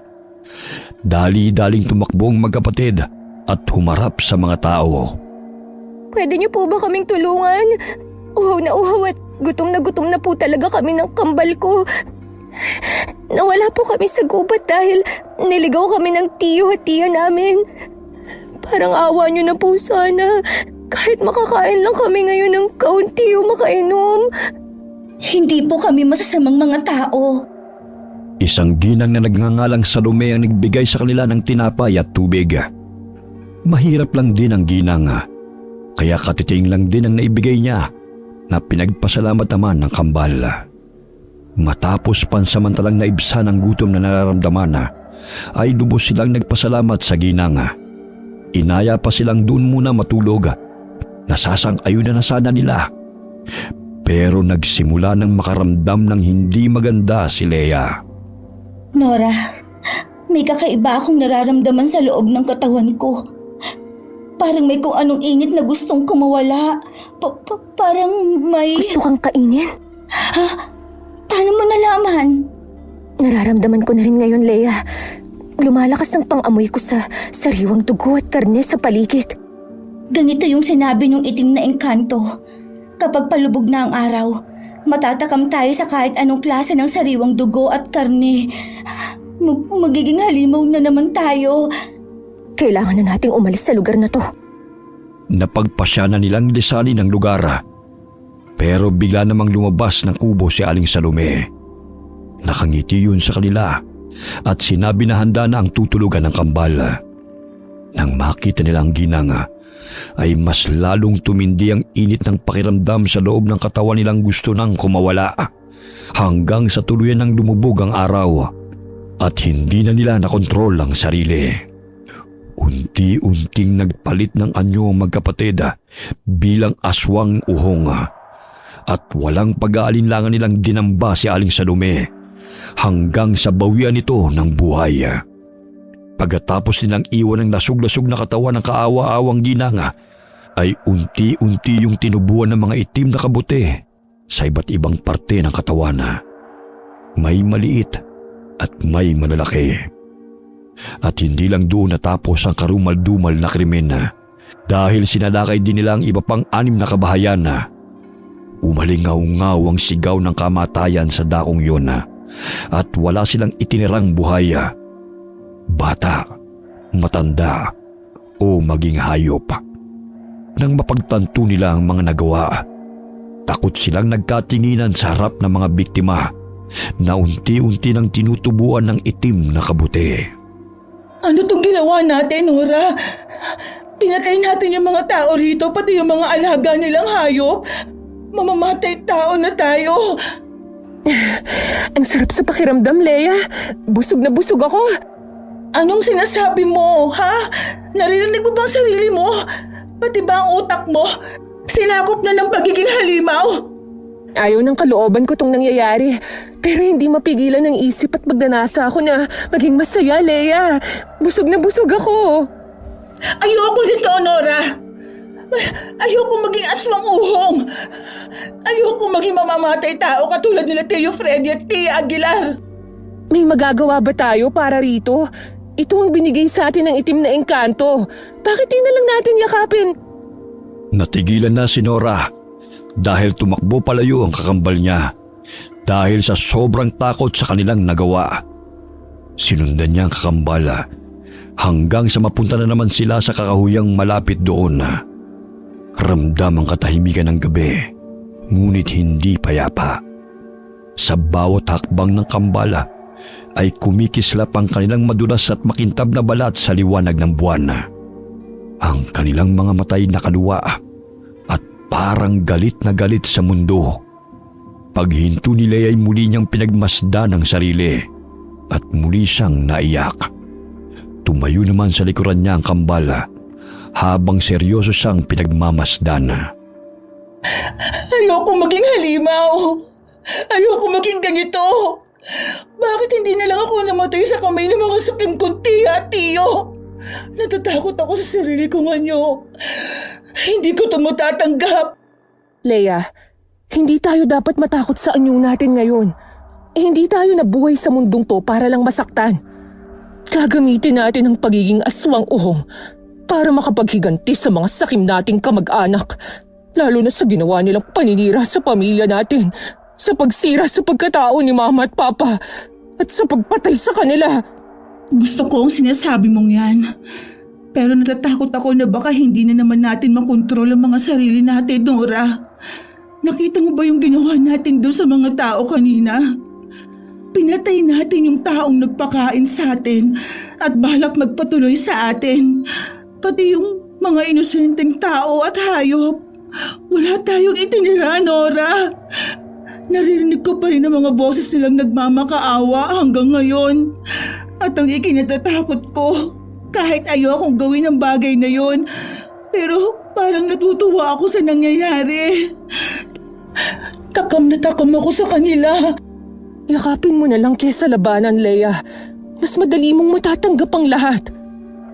Dali-daling tumakbo ang magkapatid at humarap sa mga tao. Pwede niyo po ba kaming tulungan? Uhaw at gutom na po talaga kami ng kambal ko. Nawala po kami sa gubat dahil niligaw kami ng tiyo at tiya namin. Parang awa niyo na po sana. Kahit makakain lang kami ngayon ng kaunti o makainom. Hindi po kami masasamang mga tao. Isang ginang na nagngangalang Salome ang nagbigay sa kanila ng tinapay at tubig. Mahirap lang din ang ginang, kaya katiting lang din ang naibigay niya na pinagpasalamat naman ng kambal. Matapos pansamantalang naibsan ang gutom na nararamdaman, ay lubos silang nagpasalamat sa ginang. Inaya pa silang doon muna matulog. Nasasang-ayunan na sana nila. Pero nagsimula ng makaramdam ng hindi maganda si Leia. Nora, may kakaiba akong nararamdaman sa loob ng katawan ko. Parang may kung anong init na gustong kumawala. Parang may... Gusto kang kainin? Paano mo nalaman? Nararamdaman ko na rin ngayon, Leia. Lumalakas ang pang-amoy ko sa sariwang dugo at karne sa paligid. Ganito yung sinabi ng itim na engkanto. Kapag palubog na ang araw, matatakam tayo sa kahit anong klase ng sariwang dugo at karne. Magiging halimaw na naman tayo. Kailangan na nating umalis sa lugar na to. Napagpasya na nilang lisanin ang lugar. Pero bigla namang lumabas ng kubo si Aling Salome. Nakangiti yun sa kanila at sinabi na handa na ang tutulugan ng kambal. Nang makita nilang ginang, ay mas lalong tumindi ang init ng pakiramdam sa loob ng katawan nilang gusto nang kumawala. Hanggang sa tuluyan ng lumubog ang araw at hindi na nila nakontrol ang sarili. Unti-unting nagpalit ng anyo ang magkapatid bilang aswang uhong at walang pag-aalinlangan nilang dinamba si Aling Salome hanggang sa bawian nito ng buhay. Pagkatapos nilang iwan ang lasug-lasug na katawan ng kaawa-awang ginang, ay unti-unti yung tinubuan ng mga itim na kabuti sa iba't ibang parte ng katawan. May maliit at may malalaki. At hindi lang doon natapos ang karumal-dumal na krimen dahil sinalakay din nila ang iba pang 6 na kabahayan. Umalingaw-ngaw ang sigaw ng kamatayan sa dakong yun at wala silang itinirang buhay. Bata, matanda o maging hayop. Nang mapagtanto nila ang mga nagawa, takot silang nagkatinginan sa harap ng mga biktima na unti-unti nang tinutubuan ng itim na kabuti. Ano tong ginawa natin, Nora? Pinatay natin yung mga tao rito, pati yung mga alaga nilang hayop. Mamamatay tao na tayo. Ang sarap sa pakiramdam, Leia. Busog na busog ako. Anong sinasabi mo, ha? Naririnig mo bang sarili mo? Pati ba ang utak mo? Sinakop na ng pagiging halimaw? Ayaw ng kalooban ko tong nangyayari. Pero hindi mapigilan ng isip at magnanasa ako na maging masaya, Leia. Busog na busog ako. Ayoko nito, Nora. Ayoko maging aswang uhong. Ayoko maging mamamatay tao katulad nila Tio Freddy at Tia Aguilar. May magagawa ba tayo para rito? Ito ang binigay sa atin ng itim na engkanto. Bakit di na lang natin yakapin? Natigilan na si Nora dahil tumakbo palayo ang kakambal niya dahil sa sobrang takot sa kanilang nagawa. Sinundan niya ang kakambal hanggang sa mapunta na naman sila sa kakahuyang malapit doon. Ramdam ang katahimikan ng gabi, ngunit hindi payapa. Sa bawat hakbang ng kambal ay kumikislap ang kanilang madulas at makintab na balat sa liwanag ng buwan. Ang kanilang mga matay nakaluwa at parang galit na galit sa mundo. Paghinto nila ay muli niyang pinagmasdan ang sarili at muli siyang naiyak. Tumayo naman sa likuran niya ang kambal habang seryoso siyang pinagmamasdan. Ayoko maging halimaw. Ayoko maging ganito. Bakit hindi na lang ako namatay sa kamay ng mga sakim kong tiya at tiyo? Natatakot ako sa sarili kong anyo. Hindi ko ito matatanggap. Leia, hindi tayo dapat matakot sa anyo natin ngayon. Hindi tayo nabuhay sa mundong to para lang masaktan. Gagamitin natin ang pagiging aswang uhong para makapaghiganti sa mga sakim nating kamag-anak. Lalo na sa ginawa nilang paninira sa pamilya natin, sa pagsira sa pagkatao ni Mama at Papa, at sa pagpatay sa kanila. Gusto ko ang sinasabi mong yan. Pero natatakot ako na baka hindi na naman natin makontrol ang mga sarili natin, Nora. Nakita mo ba yung ginawa natin doon sa mga tao kanina? Pinatay natin yung taong nagpakain sa atin at balak magpatuloy sa atin. Pati yung mga inosenteng tao at hayop. Wala tayong itinira, Nora. Naririnig ko pa rin ang mga boses nilang nagmamakaawa hanggang ngayon. At ang ikinatatakot ko, kahit ayokong gawin ang bagay na yon, pero parang natutuwa ako sa nangyayari. Takam na takam ako sa kanila. Yakapin mo na lang kesa labanan, Leia. Mas madali mong matatanggap ang lahat.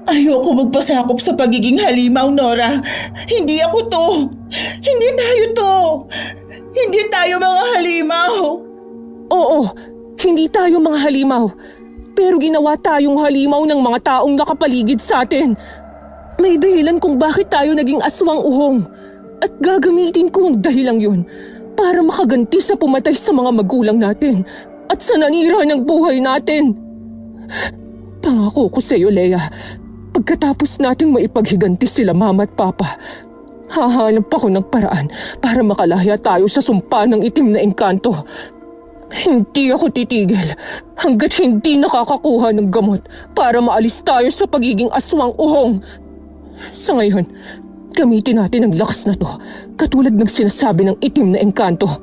Ayoko magpasakop sa pagiging halimaw, Nora. Hindi ako to. Hindi tayo to. Hindi tayo mga halimaw. Oo, hindi tayo mga halimaw. Pero ginawa tayong halimaw ng mga taong nakapaligid sa atin. May dahilan kung bakit tayo naging aswang uhong. At gagamitin ko ang dahilang yun para makaganti sa pumatay sa mga magulang natin at sa nanira ng buhay natin. Pangako ko sa iyo, Leia, pagkatapos nating maipaghiganti sila Mama at Papa, hahanap ako ng paraan para makalahya tayo sa sumpa ng itim na engkanto. Hindi ako titigil hanggat hindi nakakakuha ng gamot para maalis tayo sa pagiging aswang uhong. Sa ngayon, gamitin natin ang lakas na to, katulad ng sinasabi ng itim na engkanto.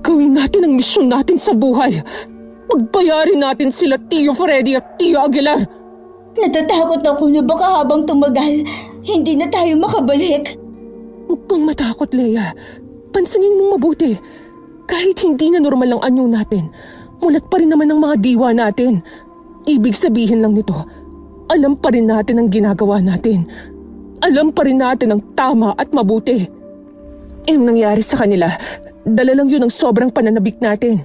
Gawin natin ang misyon natin sa buhay. Pagbayarin natin sila Tio Freddy at Tio Aguilar. Natatakot ako na baka habang tumagal, hindi na tayo makabalik. Huwag kang matakot, Leia. Pansinin mong mabuti. Kahit hindi na normal ang anyo natin, mulat pa rin naman ang mga diwa natin. Ibig sabihin lang nito, alam pa rin natin ang ginagawa natin. Alam pa rin natin ang tama at mabuti. Yung nangyari sa kanila, dala lang yun ang sobrang pananabik natin.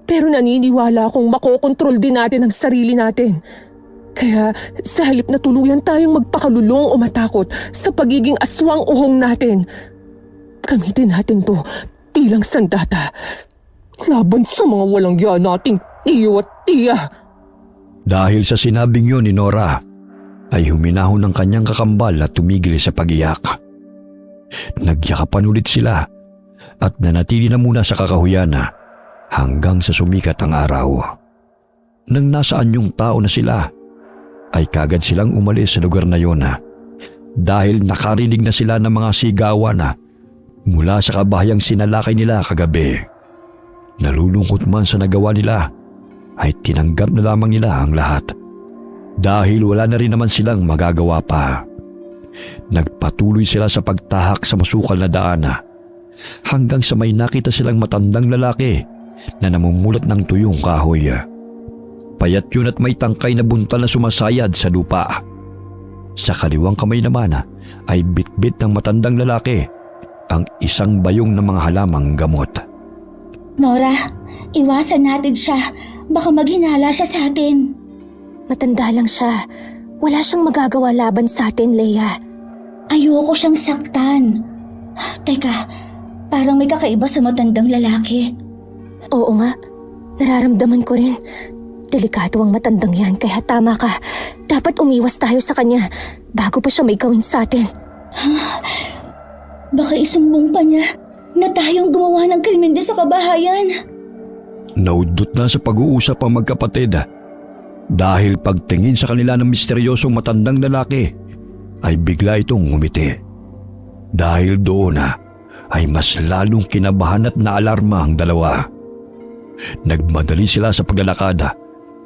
Pero naniniwala akong makokontrol din natin ang sarili natin. Kaya sa halip na tuluyan tayong magpakalulong o matakot sa pagiging aswang uhong natin, gamitin natin to bilang sandata laban sa mga walang yan nating Tio at Tia. Dahil sa sinabing yun ni Nora, ay huminahon ng kanyang kakambal at tumigil sa pag-iyak. Nagyakapan ulit sila at nanatili na muna sa kakahuyan hanggang sa sumikat ang araw. Nang nasaan yung tao na sila, ay kagad silang umalis sa lugar na yun dahil nakarinig na sila ng mga sigawan mula sa kabahayang sinalakay nila kagabi. Nalulungkot man sa nagawa nila, ay tinanggap na lamang nila ang lahat dahil wala na rin naman silang magagawa pa. Nagpatuloy sila sa pagtahak sa masukal na daan hanggang sa may nakita silang matandang lalaki na namumulat ng tuyong kahoy. Payat yun at may tangkay na buntal na sumasayad sa lupa. Sa kaliwang kamay naman ay bitbit ng matandang lalaki ang isang bayong ng mga halamang gamot. Nora, iwasan natin siya. Baka maghinala siya sa atin. Matanda lang siya. Wala siyang magagawa laban sa atin, Leia. Ayoko siyang saktan. Teka, parang may kakaiba sa matandang lalaki. Oo nga, nararamdaman ko rin. Delikado ang matandang yan, kaya tama ka. Dapat umiwas tayo sa kanya bago pa siya may gawin sa atin. Baka isumbong pa niya na tayong gumawa ng krimen din sa kabahayan. Naudot na sa pag-uusap ang magkapatid dahil pagtingin sa kanila ng misteryosong matandang lalaki ay bigla itong ngumiti. Dahil doon ay mas lalong kinabahan at naalarma ang dalawa. Nagmadali sila sa paglalakad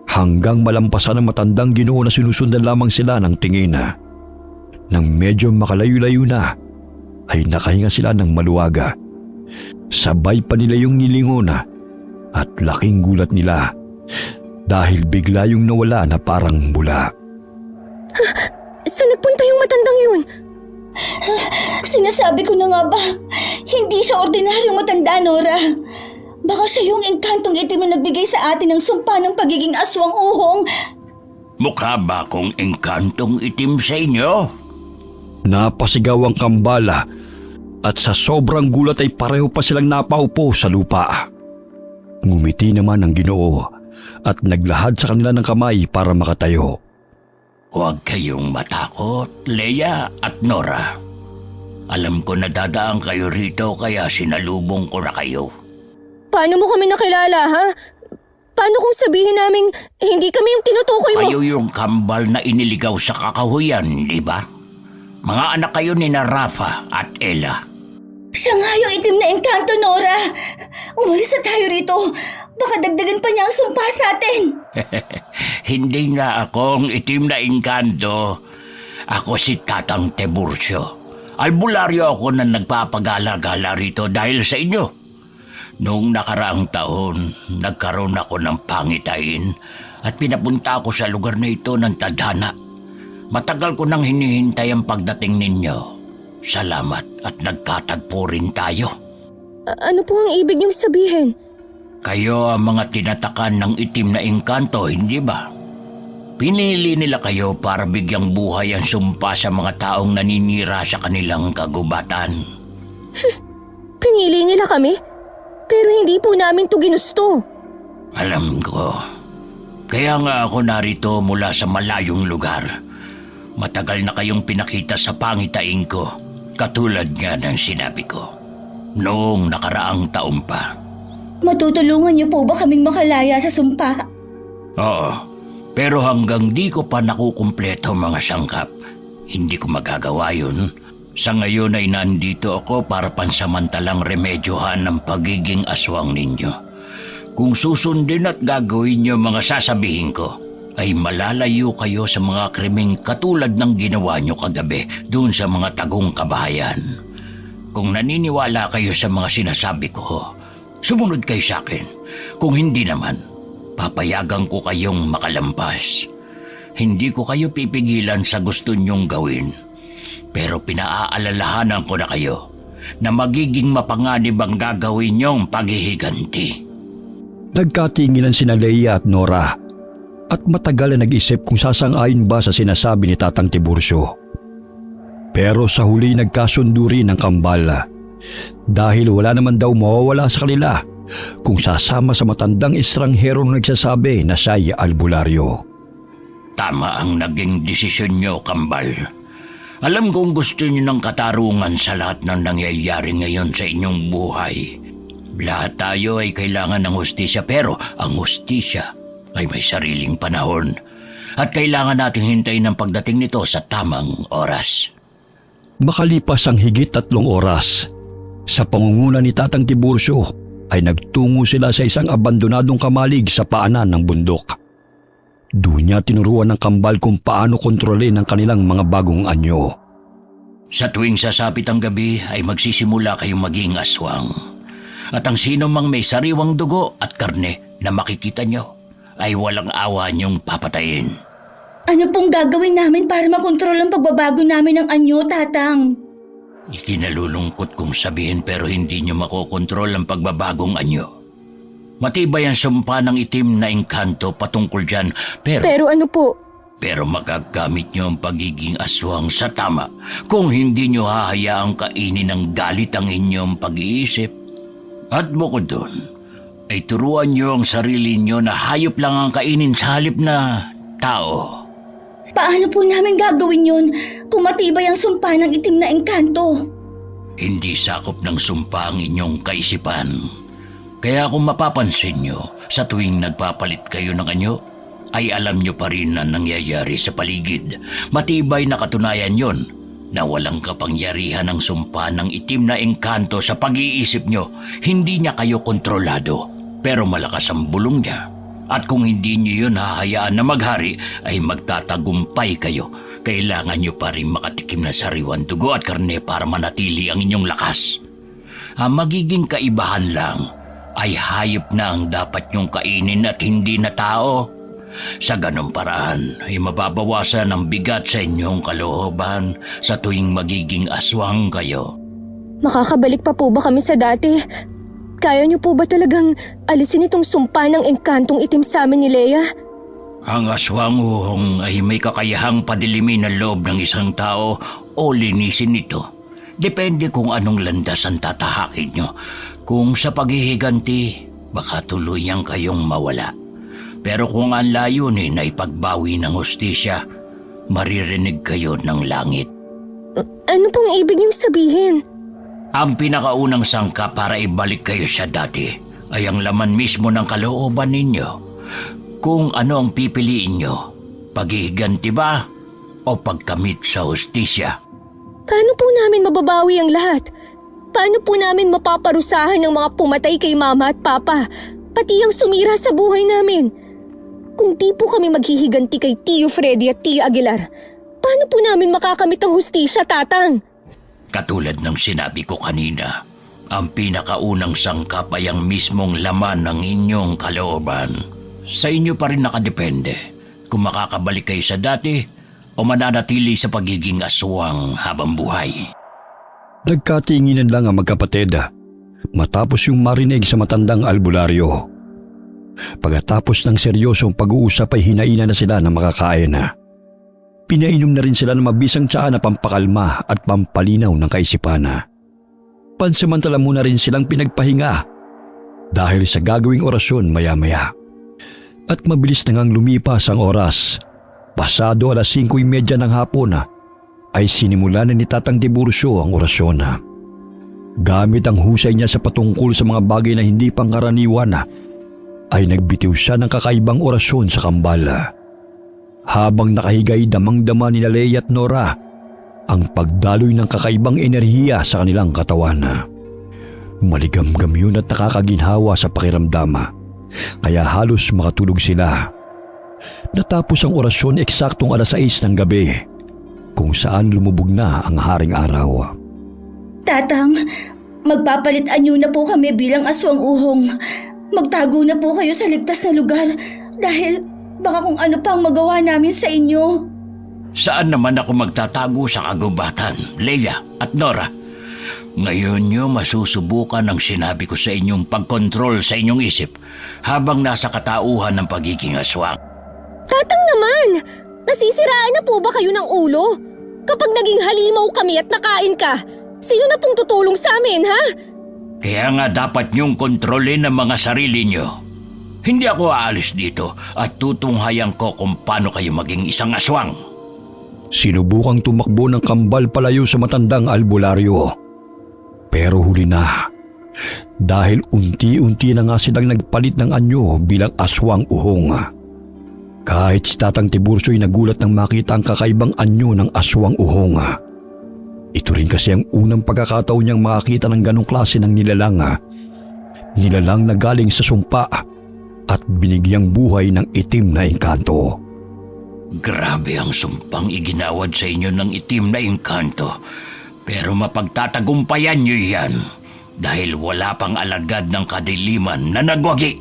hanggang malampasan ng matandang Ginoo na sinusundan lamang sila ng tingin. Nang medyo makalayo-layo na, ay nakahinga sila ng maluwaga. Sabay pa nila yung nilingon at laking gulat nila dahil bigla yung nawala na parang bula. Saan nagpunta yung matandang yun? Sinasabi ko na nga ba, hindi siya ordinaryong matanda, Nora. Baka siya yung engkantong itim na nagbigay sa atin ng sumpa ng pagiging aswang uhong. Mukha ba akong engkantong itim sa inyo? Napasigaw ang kambala at sa sobrang gulat ay pareho pa silang napaupo sa lupa. Ngumiti naman ang Ginoo at naglahad sa kanila ng kamay para makatayo. Huwag kayong matakot, Leia at Nora. Alam ko na dadaan kayo rito kaya sinalubong ko na kayo. Paano mo kami nakilala, ha? Paano kung sabihin naming hindi kami yung tinutukoy mo? Kayo yung kambal na iniligaw sa kakahuyan, di ba? Mga anak kayo ni na Rafa at Ella. Siya nga yung itim na engkanto, Nora. Umalis na tayo rito. Baka dagdagan pa niya ang sumpa sa atin. Hindi nga akong itim na engkanto. Ako si Tatang Tiburcio. Albularyo ako na nagpapagala-gala rito dahil sa inyo. Noong nakaraang taon, nagkaroon ako ng pangitain at pinapunta ako sa lugar na ito ng tadhana. Matagal ko nang hinihintay ang pagdating ninyo. Salamat at nagkatagpo rin tayo. Ano po ang ibig niyong sabihin? Kayo ang mga tinatakan ng itim na engkanto, hindi ba? Pinili nila kayo para bigyang buhay ang sumpa sa mga taong naninira sa kanilang kagubatan. Pinili nila kami? Pero hindi po namin to ginusto. Alam ko. Kaya nga ako narito mula sa malayong lugar. Matagal na kayong pinakita sa pangitain ko, katulad nga ng sinabi ko. Noong nakaraang taon pa. Matutulungan niyo po ba kaming makalaya sa sumpa? Oo, pero hanggang di ko pa nakukumpleto mga sangkap, hindi ko magagawa yun. Sa ngayon ay nandito ako para pansamantalang remedyohan ang pagiging aswang ninyo. Kung susundin at gagawin niyo mga sasabihin ko, ay malalayo kayo sa mga krimeng katulad ng ginawa niyo kagabi doon sa mga tagong kabahayan. Kung naniniwala kayo sa mga sinasabi ko, sumunod kayo sa akin. Kung hindi naman, papayagan ko kayong makalampas. Hindi ko kayo pipigilan sa gusto niyong gawin. Pero pinaaalalahanan ko na kayo na magiging mapanganib ang gagawin niyong paghihiganti. Nagkatinginan sina Leia at Nora at matagal na nag-isip kung sasang-ayon ba sa sinasabi ni Tatang Tiburcio. Pero sa huli nagkasundo rin ang kambal dahil wala naman daw mawawala sa kanila kung sasama sa matandang estranghero na nagsasabi na siya'y albularyo. Tama ang naging desisyon niyo, kambal. Alam kong gusto niyo ng katarungan sa lahat ng nangyayari ngayon sa inyong buhay. Lahat tayo ay kailangan ng hustisya, pero ang hustisya ay may sariling panahon. At kailangan nating hintayin ang pagdating nito sa tamang oras. Makalipas ang higit 3 oras, sa pangunguna ni Tatang Tiburcio ay nagtungo sila sa isang abandonadong kamalig sa paanan ng bundok. Doon niya tinuruan ng kambal kung paano kontrolin ang kanilang mga bagong anyo. Sa tuwing sasapit ang gabi ay magsisimula kayong maging aswang. At ang sino mang may sariwang dugo at karne na makikita nyo ay walang awa niyong papatayin. Ano pong gagawin namin para makontrol ang pagbabago namin ng anyo, Tatang? Ikinalulungkot kong sabihin pero hindi nyo makokontrol ang pagbabagong anyo. Matibay ang sumpa ng itim na engkanto patungkol dyan, Pero ano po? pero magagamit nyo ang pagiging aswang sa tama kung hindi nyo hahayaang kainin ng galit ang inyong pag-iisip. At bukod doon, ay turuan nyo ang sarili nyo na hayop lang ang kainin sa halip na tao. Paano po namin gagawin yun kung matibay ang sumpa ng itim na engkanto? Hindi sakop ng sumpa ang inyong kaisipan. Kaya kung mapapansin nyo, sa tuwing nagpapalit kayo ng anyo, ay alam nyo pa rin ang nangyayari sa paligid. Matibay na katunayan yon na walang kapangyarihan ng sumpa ng itim na engkanto sa pag-iisip nyo. Hindi niya kayo kontrolado, pero malakas ang bulong niya. At kung hindi nyo yun hahayaan na maghari, ay magtatagumpay kayo. Kailangan nyo pa rin makatikim na sariwan dugo at karne para manatili ang inyong lakas. Ang magiging kaibahan lang ay hayop na ang dapat nyong kainin at hindi na tao. Sa ganong paraan ay mababawasan ang bigat sa inyong kalooban sa tuwing magiging aswang kayo. Makakabalik pa po ba kami sa dati? Kaya niyo po ba talagang alisin itong sumpa ng engkantong itim sa amin ni Leia? Ang aswang uhong ay may kakayahang padilimin ang loob ng isang tao o linisin ito. Depende kung anong landas ang tatahakin nyo. Kung sa paghihiganti, baka tuluyang kayong mawala. Pero kung ang layunin ay pagbawi ng hustisya, maririnig kayo ng langit. Ano pong ibig niyong sabihin? Ang pinakaunang sangka para ibalik kayo sa dati ay ang laman mismo ng kalooban ninyo. Kung ano ang pipiliin nyo, paghihiganti ba o pagkamit sa hustisya? Paano po namin mababawi ang lahat? Paano po namin mapaparusahan ng mga pumatay kay Mama at Papa, pati ang sumira sa buhay namin? Kung di po kami maghihiganti kay Tio Freddy at Tia Aguilar, paano po namin makakamit ang hustisya, Tatang? Katulad ng sinabi ko kanina, ang pinakaunang sangkap ay ang mismong laman ng inyong kalooban. Sa inyo pa rin nakadepende kung makakabalik kayo sa dati o mananatili sa pagiging aswang habang buhay. Nagkatinginan lang ang magkapatid matapos yung marinig sa matandang albularyo. Pagkatapos ng seryosong pag-uusap ay hinainan na sila ng makakain. Pinainom na rin sila ng mabisang tsaa na pampakalma at pampalinaw ng kaisipan. Pansamantala muna rin silang pinagpahinga dahil sa gagawing orasyon maya-maya. At mabilis na ngang lumipas ang oras. Pasado 5:30 ng hapon ay sinimula na ni Tatang Tiburcio ang orasyon. Gamit ang husay niya sa patungkol sa mga bagay na hindi pangkaraniwan ay nagbitiw siya ng kakaibang orasyon sa kambal. Habang nakahigay damang-dama ni Leia at Nora ang pagdaloy ng kakaibang enerhiya sa kanilang katawan. Maligamgam yun at nakakaginhawa sa pakiramdam. Kaya halos makatulog sila. Natapos ang orasyon eksaktong 6:00 ng gabi, kung saan lumubog na ang haring araw. Tatang, magpapalit anyo na po kami bilang aswang uhong. Magtago na po kayo sa ligtas na lugar dahil baka kung ano pang magawa namin sa inyo. Saan naman ako magtatago sa kagubatan, Leia at Nora? Ngayon nyo masusubukan ang sinabi ko sa inyong pagkontrol sa inyong isip habang nasa katauhan ng pagiging aswang. Tatang naman! Nasisiraan na po ba kayo ng ulo? Kapag naging halimaw kami at nakain ka, sino na pong tutulong sa amin, ha? Kaya nga dapat nyong kontrolin ang mga sarili nyo. Hindi ako aalis dito at tutunghayan ko kung paano kayo maging isang aswang. Sinubukang tumakbo ng kambal palayo sa matandang albularyo. Pero huli na. Dahil unti-unti na nga silang nagpalit ng anyo bilang aswang uhong. Kahit si Tatang Tiburcio ay nagulat nang makita ang kakaibang anyo ng aswang uhong. Ito rin kasi ang unang pagkakataon niyang makakita ng ganong klase ng nilalang. Nilalang na galing sa sumpa at binigyang buhay ng itim na engkanto. Grabe ang sumpang iginawad sa inyo ng itim na engkanto. Pero mapagtatagumpayan nyo yan dahil wala pang alagad ng kadiliman na nagwagi.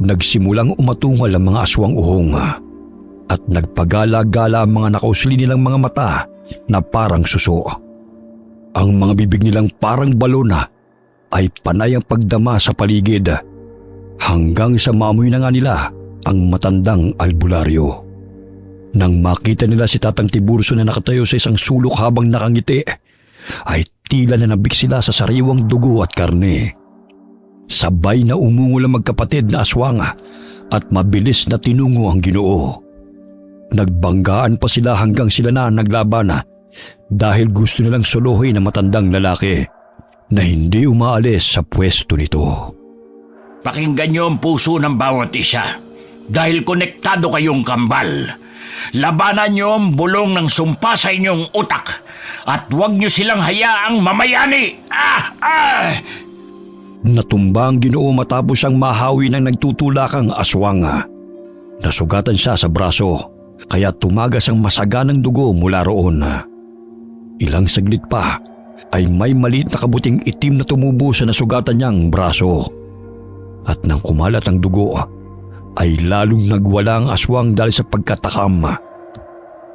Nagsimulang umatungal ang mga aswang uhong at nagpagala-gala ang mga nakausli nilang mga mata na parang suso. Ang mga bibig nilang parang balon ay panay ang pagdama sa paligid hanggang sa maamoy na nga nila ang matandang albularyo. Nang makita nila si Tatang Tiburcio na nakatayo sa isang sulok habang nakangiti, ay tila nanabik sila sa sariwang dugo at karne. Sabay na umungol ang magkapatid na aswang at mabilis na tinungo ang Ginoo. Nagbanggaan pa sila hanggang sila na naglaban dahil gusto nilang solohin ang matandang lalaki na hindi umaalis sa pwesto nito. Pakinggan nyo ang puso ng bawat isa dahil konektado kayong kambal. Labanan nyo ang bulong ng sumpa sa inyong utak at huwag nyo silang hayaang mamayani. Natumba ang Ginoo matapos siyang mahawi ng nagtutulakang aswang. Nasugatan siya sa braso kaya tumagas ang masaganang dugo mula roon. Ilang saglit pa ay may maliit na kabuting itim na tumubo sa nasugatan niyang braso. At nang kumalat ang dugo, ay lalong nagwala ang aswang dahil sa pagkatakam.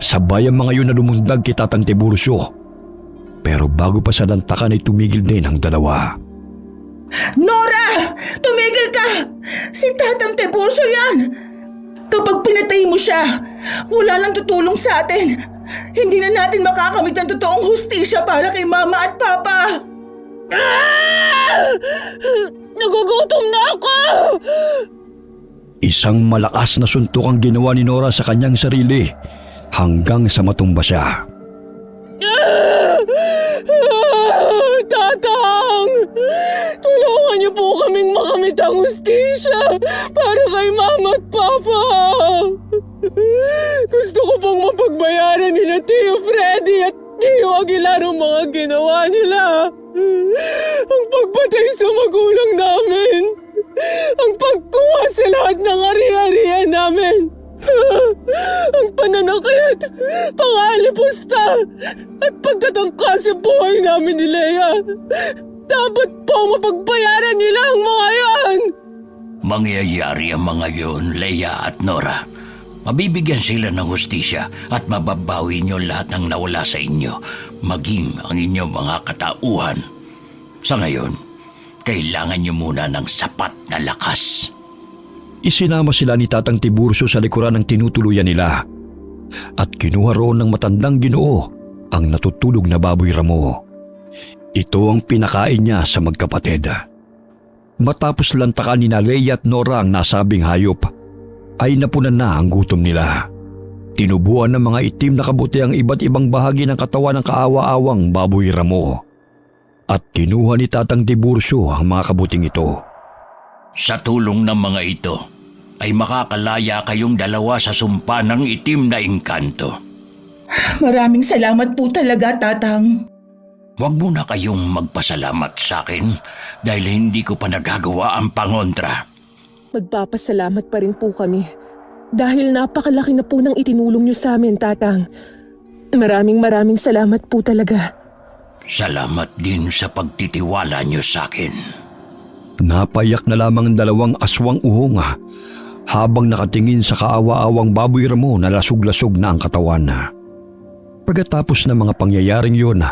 Sabay ang mga yun na lumundag kay Tatang Tiburcio. Pero bago pa sa lantakan ay tumigil din ang dalawa. Nora! Tumigil ka! Si Tatang Tiburcio yan! Kapag pinatay mo siya, wala nang tutulong sa atin. Hindi na natin makakamit ang totoong hustisya para kay Mama at Papa. Nagugutom na ako! Isang malakas na suntok ang ginawa ni Nora sa kanyang sarili hanggang sa matumba siya. Tatang! Tulungan niyo po kaming makamit ang hustisya para kay Mama at Papa! Gusto ko pong mapagbayaran nila Tio Freddy at Tio Aguilar ang mga ginawa nila. Ang pagpatay sa magulang namin. Ang pagkuha sa lahat ng ari-arian namin. Ang pananakit, pangalipusta, at pagtatangka sa buhay namin ni Leia. Dapat po mapagbayaran nila ang mga yan. Mangyayari ang mga yun, Leia at Nora. Mabibigyan sila ng hustisya at mababawi niyo lahat ng nawala sa inyo, maging ang inyong mga katauhan. Sa ngayon, kailangan niyo muna ng sapat na lakas. Isinama sila ni Tatang Tiburcio sa likuran ng tinutuluyan nila at kinuha roon ng matandang Ginoo ang natutulog na baboy ramo. Ito ang pinakain niya sa magkapatid. Matapos lantakan ni Leia at Nora ang nasabing hayop, ay napunan na ang gutom nila. Tinubuan ng mga itim na kabuti ang iba't ibang bahagi ng katawan ng kaawa-awang baboy ramo. At kinuha ni Tatang Tiburcio ang mga kabuting ito. Sa tulong ng mga ito, ay makakalaya kayong dalawa sa sumpa ng itim na engkanto. Maraming salamat po talaga, Tatang. Huwag mo na kayong magpasalamat sa akin dahil hindi ko pa nagagawa ang pangontra. Magpapasalamat pa rin po kami dahil napakalaki na po ng itinulong niyo sa amin, Tatang. Maraming salamat po talaga. Salamat din sa pagtitiwala niyo sa akin. Napayak na lamang ang dalawang aswang uhong habang nakatingin sa kaawa-awang baboy ramo na lasog-lasog na ang katawan. Pagkatapos ng mga pangyayaring yun,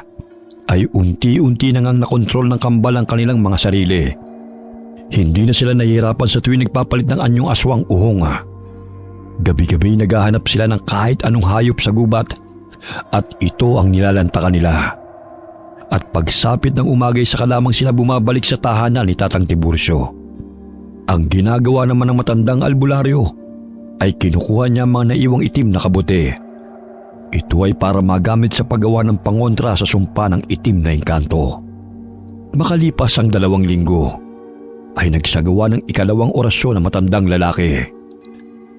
ay unti-unti na ngang nakontrol ng kambal ang kanilang mga sarili. Hindi na sila nahihirapan sa tuwing nagpapalit ng anyong aswang uhong. Gabi-gabi naghahanap sila ng kahit anong hayop sa gubat at ito ang nilalantakan nila. At pagsapit ng umagay saka lamang sila bumabalik sa tahanan ni Tatang Tiburcio. Ang ginagawa naman ng matandang albularyo ay kinukuha niya mga naiwang itim na kabuti. Ito ay para magamit sa paggawa ng pangontra sa sumpa ng itim na engkanto. Makalipas ang 2 linggo, ay nagsagawa ng ikalawang orasyon ng matandang lalaki.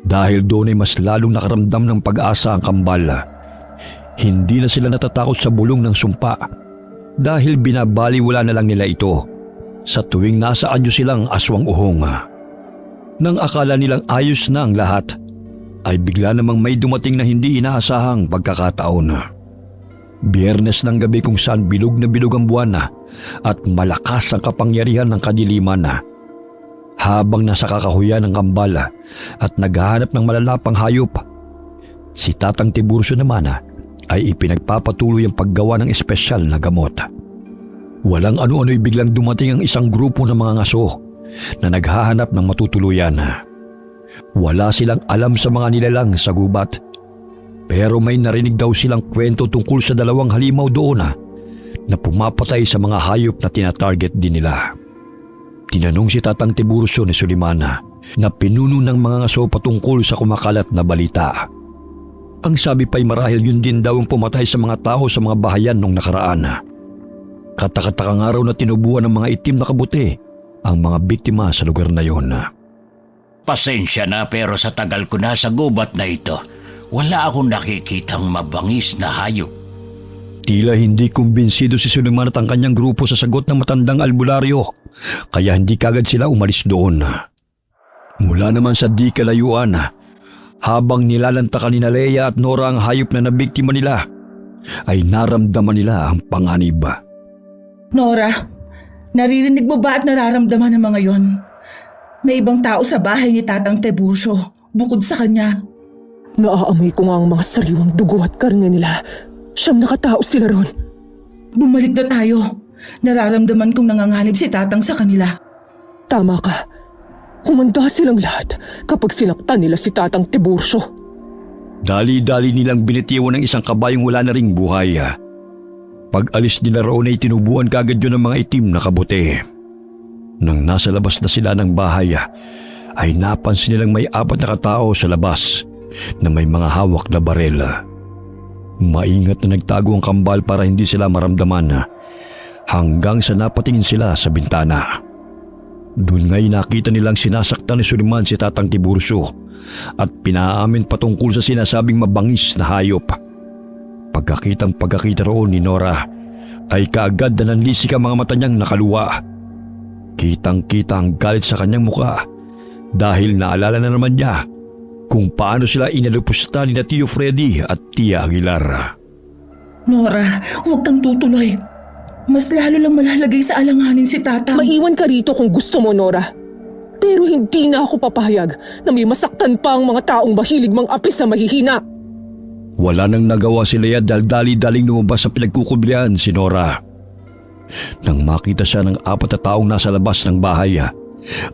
Dahil doon ay mas lalong nakaramdam ng pag-asa ang kambal. Hindi na sila natatakot sa bulong ng sumpa dahil binabaliwala na lang nila ito sa tuwing nasa anyo silang aswang uhong. Nang akala nilang ayos na ang lahat, ay bigla namang may dumating na hindi inaasahang pagkakataon. Biyernes ng gabi kung saan bilog na bilog ang buwan at malakas ang kapangyarihan ng kadiliman. Habang nasa kakahuyan ng kambal at naghahanap ng malalapang hayop, si Tatang Tiburcio naman ay ipinagpapatuloy ang paggawa ng espesyal na gamot. Walang ano-ano'y biglang dumating ang isang grupo ng mga ngaso na naghahanap ng matutuluyan. Wala silang alam sa mga nilalang sa gubat, pero may narinig daw silang kwento tungkol sa 2 halimaw doon na pumapatay sa mga hayop na tinatarget din nila. Tinanong si Tatang Tiburcio ni Sulimana na pinuno ng mga ngaso patungkol sa kumakalat na balita. Ang sabi pa'y marahil yun din daw ang pumatay sa mga tao sa mga bahayan nung nakaraan. Katakataka nga raw na tinubuan ng mga itim na kabuti ang mga biktima sa lugar na yon. Pasensya na pero sa tagal ko na sa gubat na ito, wala akong nakikitang mabangis na hayop. Tila hindi kumbinsido si Suleiman at ang kanyang grupo sa sagot ng matandang albularyo, kaya hindi kagad sila umalis doon. Mula naman sa di kalayuan, habang nilalantakan ni Leia at Nora ang hayop na nabiktima nila, ay naramdaman nila ang panganib. Nora, naririnig mo ba at nararamdaman ng mga yon? May ibang tao sa bahay ni Tatang Tiburcio bukod sa kanya. Naaamoy ko nga ang mga sariwang dugo at karne nila. Siyang nakatao sila ron. Bumalik na tayo. Nararamdaman kong nanganganib si Tatang sa kanila. Tama ka. Humanda silang lahat kapag sinaktan nila si Tatang Tiburcio. Dali-dali nilang binitiwan ng isang kabayong wala na ring buhay. Pag-alis nila roon ay tinubuan kagad yun ng mga itim na kabote. Nang nasa labas na sila ng bahay, ay napansin nilang may 4 na katao sa labas na may mga hawak na barel. Maingat na nagtago ang kambal para hindi sila maramdaman hanggang sa napatingin sila sa bintana. Doon nga'y nakita nilang sinasaktan ni Suliman si Tatang Tiburcio at pinaamin patungkol sa sinasabing mabangis na hayop. Pagkakita roon ni Nora ay kaagad na nanlisik ang mga mata niyang nakaluwa. Kitang-kita ang galit sa kanyang muka dahil naalala na naman niya kung paano sila inalupusta ni Tio Freddy at Tia Aguilar. Nora, huwag kang tutuloy. Mas lalo lang malalagay sa alanganin si Tatang. Maiwan ka rito kung gusto mo, Nora. Pero hindi na ako papahayag na may masaktan pa ang mga taong mahilig mang-api sa mahihina. Wala nang nagawa si Lea dahil dali-daling lumabas sa pinagkukublihan si Nora. Nang makita siya ng 4 na taong nasa labas ng bahay,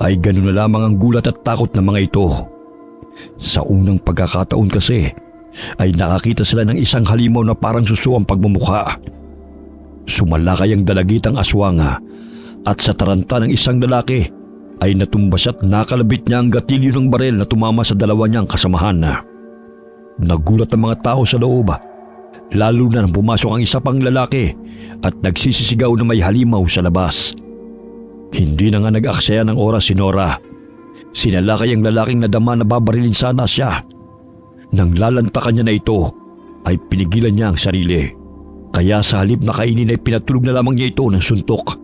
ay ganun na lamang ang gulat at takot ng mga ito. Sa unang pagkakataon kasi, ay nakakita sila ng isang halimaw na parang suso ang pagmumukha. Sumalakay ang dalagitang aswang at sa taranta ng isang lalaki ay natumbas at nakalabit niya ang gatilyo ng barel na tumama sa 2 niyang kasamahan. Nagulat ang mga tao sa loob, lalo na nang pumasok ang isa pang lalaki at nagsisisigaw na may halimaw sa labas. Hindi na nga nag-aksaya ng oras si Nora. Sinalakay ang lalaking nadama na babarilin sana siya. Nang lalantakan niya na ito, ay pinigilan niya ang sarili. Kaya sa halip na kainin ay pinatulog na lamang niya ito ng suntok.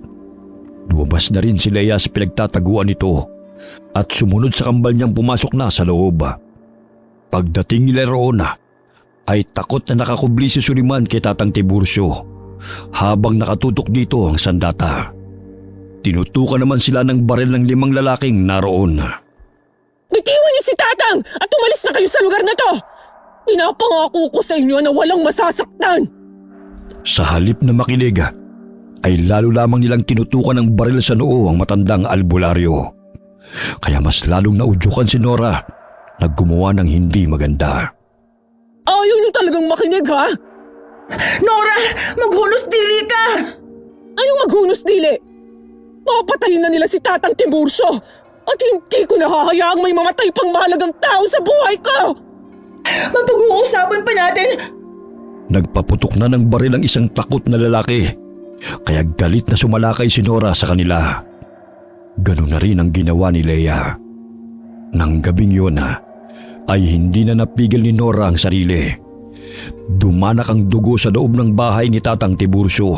Lumabas na rin si Lea sa pinagtataguan nito at sumunod sa kambal niyang pumasok na sa loob. Pagdating nila roon ay takot na nakakubli si Suliman kay Tatang Tiburcio habang nakatutok dito ang sandata. Tinutukan naman sila ng baril ng 5 lalaking naroon. Bitiwan niyo si Tatang at umalis na kayo sa lugar na to! Pinapangako ko sa inyo na walang masasaktan! Sa halip na makinig, ay lalo lamang nilang tinutukan ng baril sa noo ang matandang albularyo. Kaya mas lalong naudyukan si Nora na gumawa ng hindi maganda. Ayaw niyo talagang makinig, ha? Nora, maghunos dili ka! Anong maghunos dili? Papatayin na nila si Tatang Tiburcio at hindi ko nahahayaang may mamatay pang mahalagang tao sa buhay ko! Mapag-uusapan pa natin. Nagpaputok na ng baril ang isang takot na lalaki, kaya galit na sumalakay si Nora sa kanila. Ganun na rin ang ginawa ni Lea. Nang gabing yun ay hindi na napigil ni Nora ang sarili. Dumanak ang dugo sa loob ng bahay ni Tatang Tiburcio.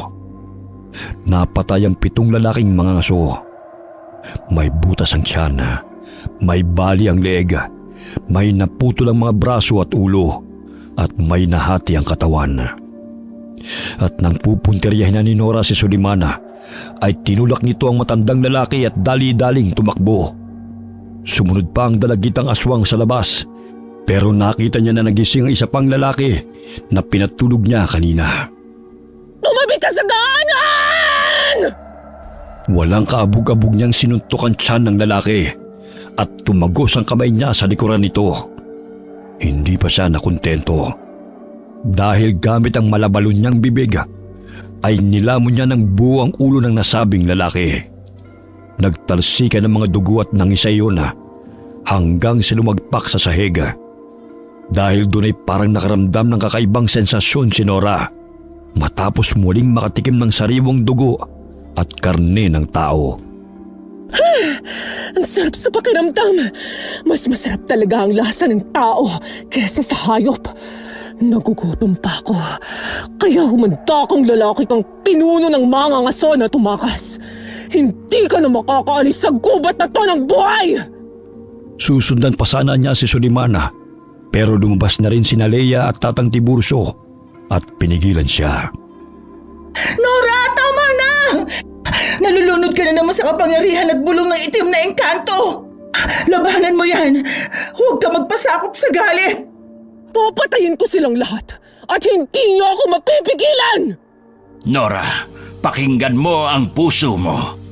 Napatay ang 7 lalaking mga aso. May butas ang tiyan, may bali ang leeg, may naputol ang mga braso at ulo, at may nahati ang katawan. At nang pupuntiryahin na ni Nora si Suliman, ay tinulak nito ang matandang lalaki at dali-daling tumakbo. Sumunod pa ang dalagitang aswang sa labas, pero nakita niya na nagising ang isa pang lalaki na pinatulog niya kanina. Tumabi ka sa daanan! Walang kaabog-abog niyang sinuntok ang tiyan ng lalaki at tumagos ang kamay niya sa likuran nito. Hindi pa siya nakontento. Dahil gamit ang malabalon niyang bibig, ay nilamon niya ng buo ang ulo ng nasabing lalaki. Nagtalsikan ng mga dugo at nangisa iyon hanggang sa lumagpak sa sahig. Dahil doon ay parang nakaramdam ng kakaibang sensasyon si Nora matapos muling makatikim ng sariwang dugo at karne ng tao. Ang sarap sa pakiramdam. Mas masarap talaga ang lasa ng tao kesa sa hayop. Nagugutom pa ako. Kaya humanda kang lalaki kang pinuno ng mga ngaso na tumakas. Hindi ka na makakaalis sa gubat na to ng buhay! Susundan pa sana niya si Suliman, pero lumabas na rin sina Lea at Tatang Tiburcio at pinigilan siya. Nora, tama na! Nalulunod ka na naman sa kapangyarihan at bulong ng itim na engkanto. Labanan mo yan. Huwag ka magpasakop sa galit. Papatayin ko silang lahat at hindi niyo ako mapipigilan! Nora, pakinggan mo ang puso mo.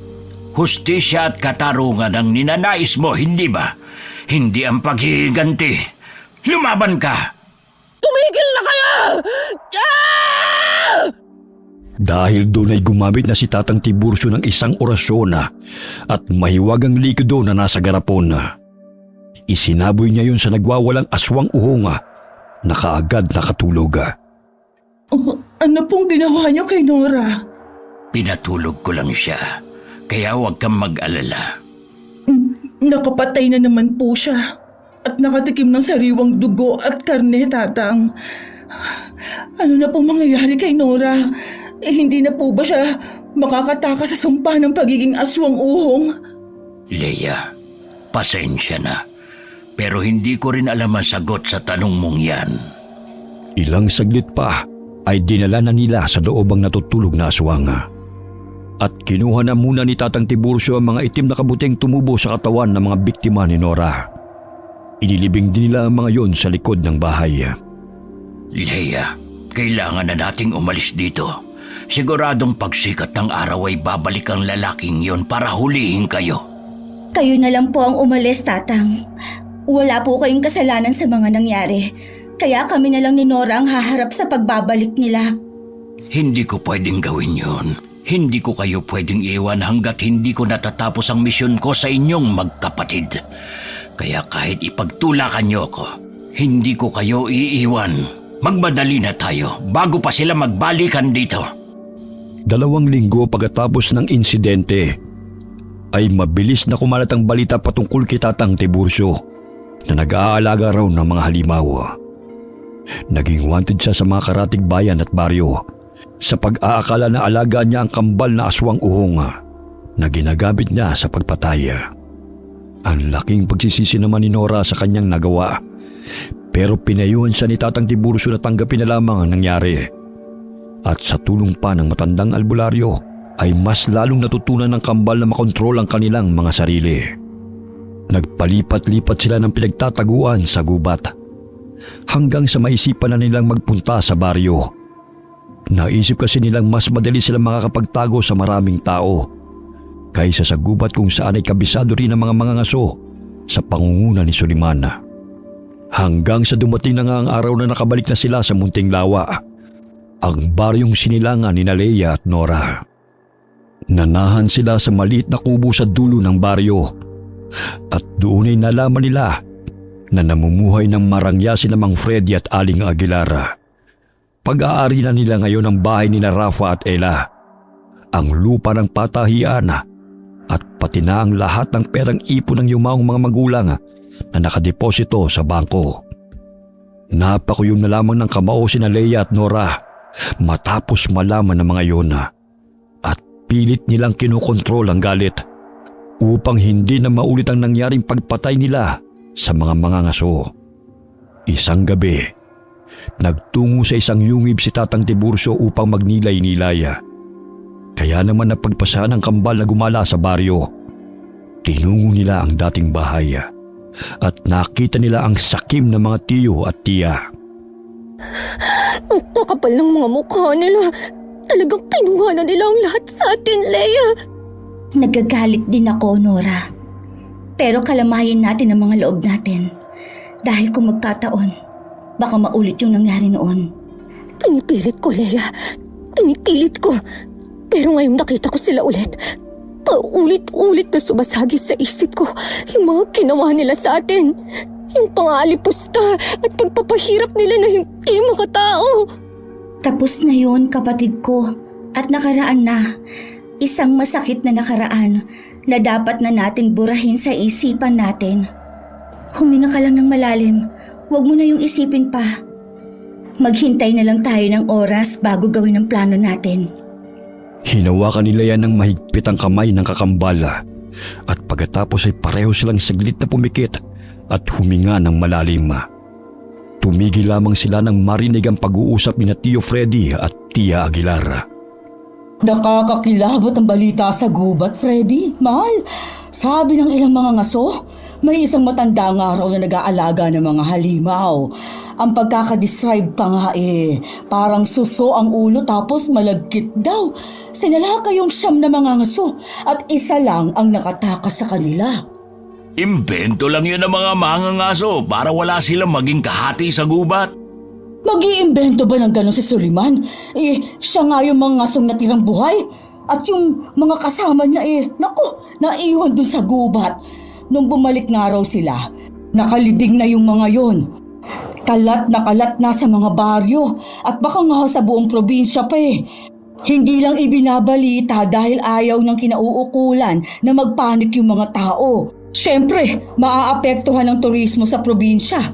Hustisya at katarungan ang ninanais mo, hindi ba? Hindi ang paghihiganti. Lumaban ka! Tumigil na kayo! Ah! Dahil doon ay gumamit na si Tatang Tiburcio ng isang orasyon at mahiwagang likido na nasa garapon. Isinaboy niya yun sa nagwawalang aswang uhong na kaagad nakatulog. Ano pong ginawa niyo kay Nora? Pinatulog ko lang siya, kaya huwag kang mag-alala. Nakapatay na naman po siya at nakatikim ng sariwang dugo at karne, Tatang. Ano na pong mangyayari kay Nora? Hindi na po ba siya makakatakas sa sumpa ng pagiging aswang uhong? Leia, pasensya na. Pero hindi ko rin alam ang sagot sa tanong mong yan. Ilang saglit pa ay dinala na nila sa loob ang natutulog na aswang. At kinuha na muna ni Tatang Tiburcio ang mga itim na kabuting tumubo sa katawan ng mga biktima ni Nora. Inilibing din nila ang mga yon sa likod ng bahay. Leia, kailangan na nating umalis dito. Siguradong pagsikat ng araw ay babalik ang lalaking yon para hulihin kayo. Kayo na lang po ang umalis, Tatang. Wala po kayong kasalanan sa mga nangyari. Kaya kami na lang ni Nora ang haharap sa pagbabalik nila. Hindi ko pwedeng gawin yon. Hindi ko kayo pwedeng iwan hanggat hindi ko natatapos ang misyon ko sa inyong magkapatid. Kaya kahit ipagtulakan niyo ako, hindi ko kayo iiwan. Magmadali na tayo bago pa sila magbalikan dito. 2 linggo pagkatapos ng insidente, ay mabilis na kumalat ang balita patungkol kay Tatang Tiburcio na nag-aalaga raw ng mga halimaw. Naging wanted siya sa mga karatig bayan at baryo sa pag-aakala na alaga niya ang kambal na aswang uhong na ginagamit niya sa pagpatay. Ang laking pagsisisi naman ni Nora sa kanyang nagawa, pero pinayuhan siya ni Tatang Tiburcio na tanggapin na lamang ang nangyari. At sa tulong pa ng matandang albularyo ay mas lalong natutunan ng kambal na makontrol ang kanilang mga sarili. Nagpalipat-lipat sila ng pinagtataguan sa gubat hanggang sa maisipan na nilang magpunta sa baryo. Naisip kasi nilang mas madali silang makakapagtago sa maraming tao kaysa sa gubat kung saan ay kabisado rin ang mga mangangaso sa pangunguna ni Suliman. Hanggang sa dumating na nga ang araw na nakabalik na sila sa Munting Lawa, ang baryong sinilangan ni Leia at Nora. Nanahan sila sa maliit na kubo sa dulo ng baryo at doon ay nalaman nila na namumuhay ng marangya sila Mang Freddy at Aling Aguilar. Pag-aari na nila ngayon ang bahay ni Rafa at Ella, ang lupa ng patahian at pati na ang lahat ng perang ipon ng yumaong mga magulang na nakadeposito sa bangko. Napakuyom na lamang ng kamao si Leia at Nora matapos malaman ng mga iyon at pilit nilang kinokontrol ang galit upang hindi na maulit ang nangyaring pagpatay nila sa mga mangangaso. Isang gabi, nagtungo sa isang yungib si Tatang Tiburcio upang magnilay-nilay. Kaya naman napagpasahan ng kambal na gumala sa baryo. Tinungo nila ang dating bahay at nakita nila ang sakim ng mga tiyo at tiya. Ang kakapal ng mga mukha nila. Talagang kinuha na nila ang lahat sa atin, Leia. Nagagalit din ako, Nora. Pero kalamahin natin ang mga loob natin. Dahil kung magkataon, baka maulit yung nangyari noon. Pinipilit ko, Leia. Pinipilit ko. Pero ngayong nakita ko sila ulit, paulit-ulit na sumasagi sa isip ko yung mga ginawa nila sa atin. Yung pangalipusta at pagpapahirap nila na hindi makatao. Tapos na yun, kapatid ko. At nakaraan na. Isang masakit na nakaraan na dapat na natin burahin sa isipan natin. Huminga ka lang ng malalim. Huwag mo na yung isipin pa. Maghintay na lang tayo ng oras bago gawin ang plano natin. Hinawakan nila yan ng mahigpit ang kamay ng kakambala at pagkatapos ay pareho silang saglit na pumikit at huminga ng malalim. Tumigil lamang sila nang marinig ang pag-uusap ni Tio Freddy at Tia Aguilar. Nakakakilabot ang balita sa gubat, Freddy. Mahal, sabi ng ilang mga ngaso, may isang matanda nga raw na nag-aalaga ng mga halimaw. Ang pagkakadescribe pa nga parang suso ang ulo tapos malagkit daw. Sinalaka yung 9 na mga ngaso at isa lang ang nakatakas sa kanila. Imbento lang yun ng mga mangangaso para wala silang maging kahati sa gubat. Mag-iimbento ba ng gano'n si Suliman? Siya nga yung mga ngasong natirang buhay. At yung mga kasama niya naiwan dun sa gubat. Nung bumalik nga raw sila, nakalibing na yung mga yon. Kalat na sa mga baryo at baka nga sa buong probinsya pa Hindi lang ibinabalita dahil ayaw ng kinauukulan na magpanik yung mga tao. Siyempre, maaapektuhan ang turismo sa probinsya.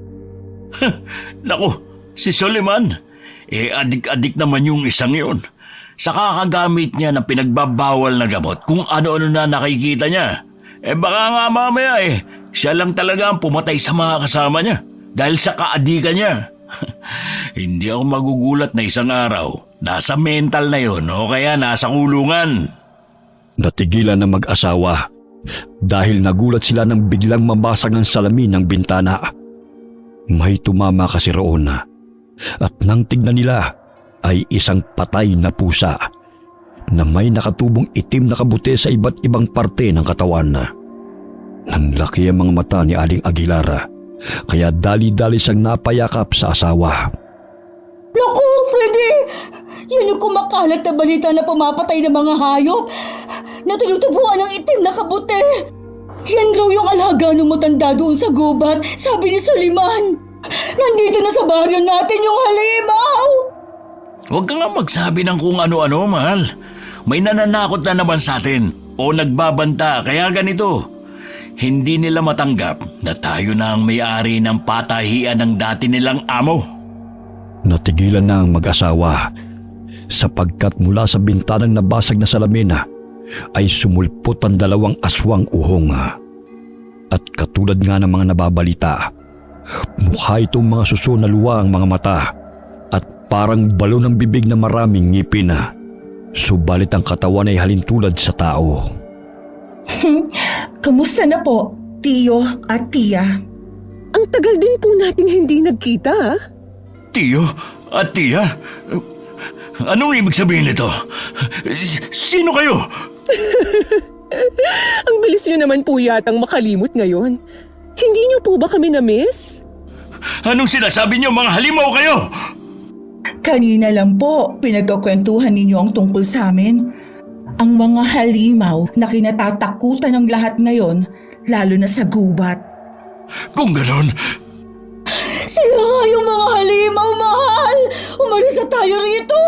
Naku, si Suliman, adik-adik naman yung isang yun. Sa kakagamit niya ng pinagbabawal na gamot kung ano-ano na nakikita niya. Baka nga mamaya siya lang talaga ang pumatay sa mga kasama niya dahil sa kaadikan niya. Hindi ako magugulat na isang araw, nasa mental na yun o kaya nasa kulungan. Natigilan ng mag-asawa dahil nagulat sila nang biglang mabasag ang salamin ng bintana. May tumama kasi roon at nang tignan nila ay isang patay na pusa na may nakatubong itim na kabute sa iba't ibang parte ng katawan. Nanlaki ang mga mata ni Aling Aguilar kaya dali-dali siyang napayakap sa asawa. Naku, Freddy! Yan yung kumakalat na balita na pumapatay ng mga hayop na tinutubuan ng itim na kabute. Yan raw yung alaga ng matanda doon sa gubat, sabi ni Suliman. Nandito na sa baryo natin yung halimaw! Huwag ka nga magsabi ng kung ano-ano, mahal. May nananakot na naman sa atin o nagbabanta kaya ganito. Hindi nila matanggap na tayo na ang may-ari ng patahian ng dati nilang amo. Natigilan na ang mag-asawa sapagkat mula sa bintanang nabasag na salamin ay sumulpot ang 2 aswang uhong. At katulad nga ng mga nababalita, mukha itong mga suso na luwa ang mga mata at parang balon ng bibig na maraming ngipin. Subalit ang katawan ay halintulad sa tao. Kamusta na po, Tiyo at Tia? Ang tagal din po nating hindi nagkita. Tiyo at Tia? Anong ibig sabihin nito? Sino kayo? Ang bilis nyo naman po yatang makalimot ngayon. Hindi nyo po ba kami na-miss? Anong sinasabi niyo, mga halimaw kayo? Kanina lang po, pinagkakwentuhan ninyo ang tungkol sa amin. Ang mga halimaw na kinatatakutan ng lahat ngayon, lalo na sa gubat. Kung ganon, Sila nga yung mga halimaw, mahal! Umalis na tayo rito!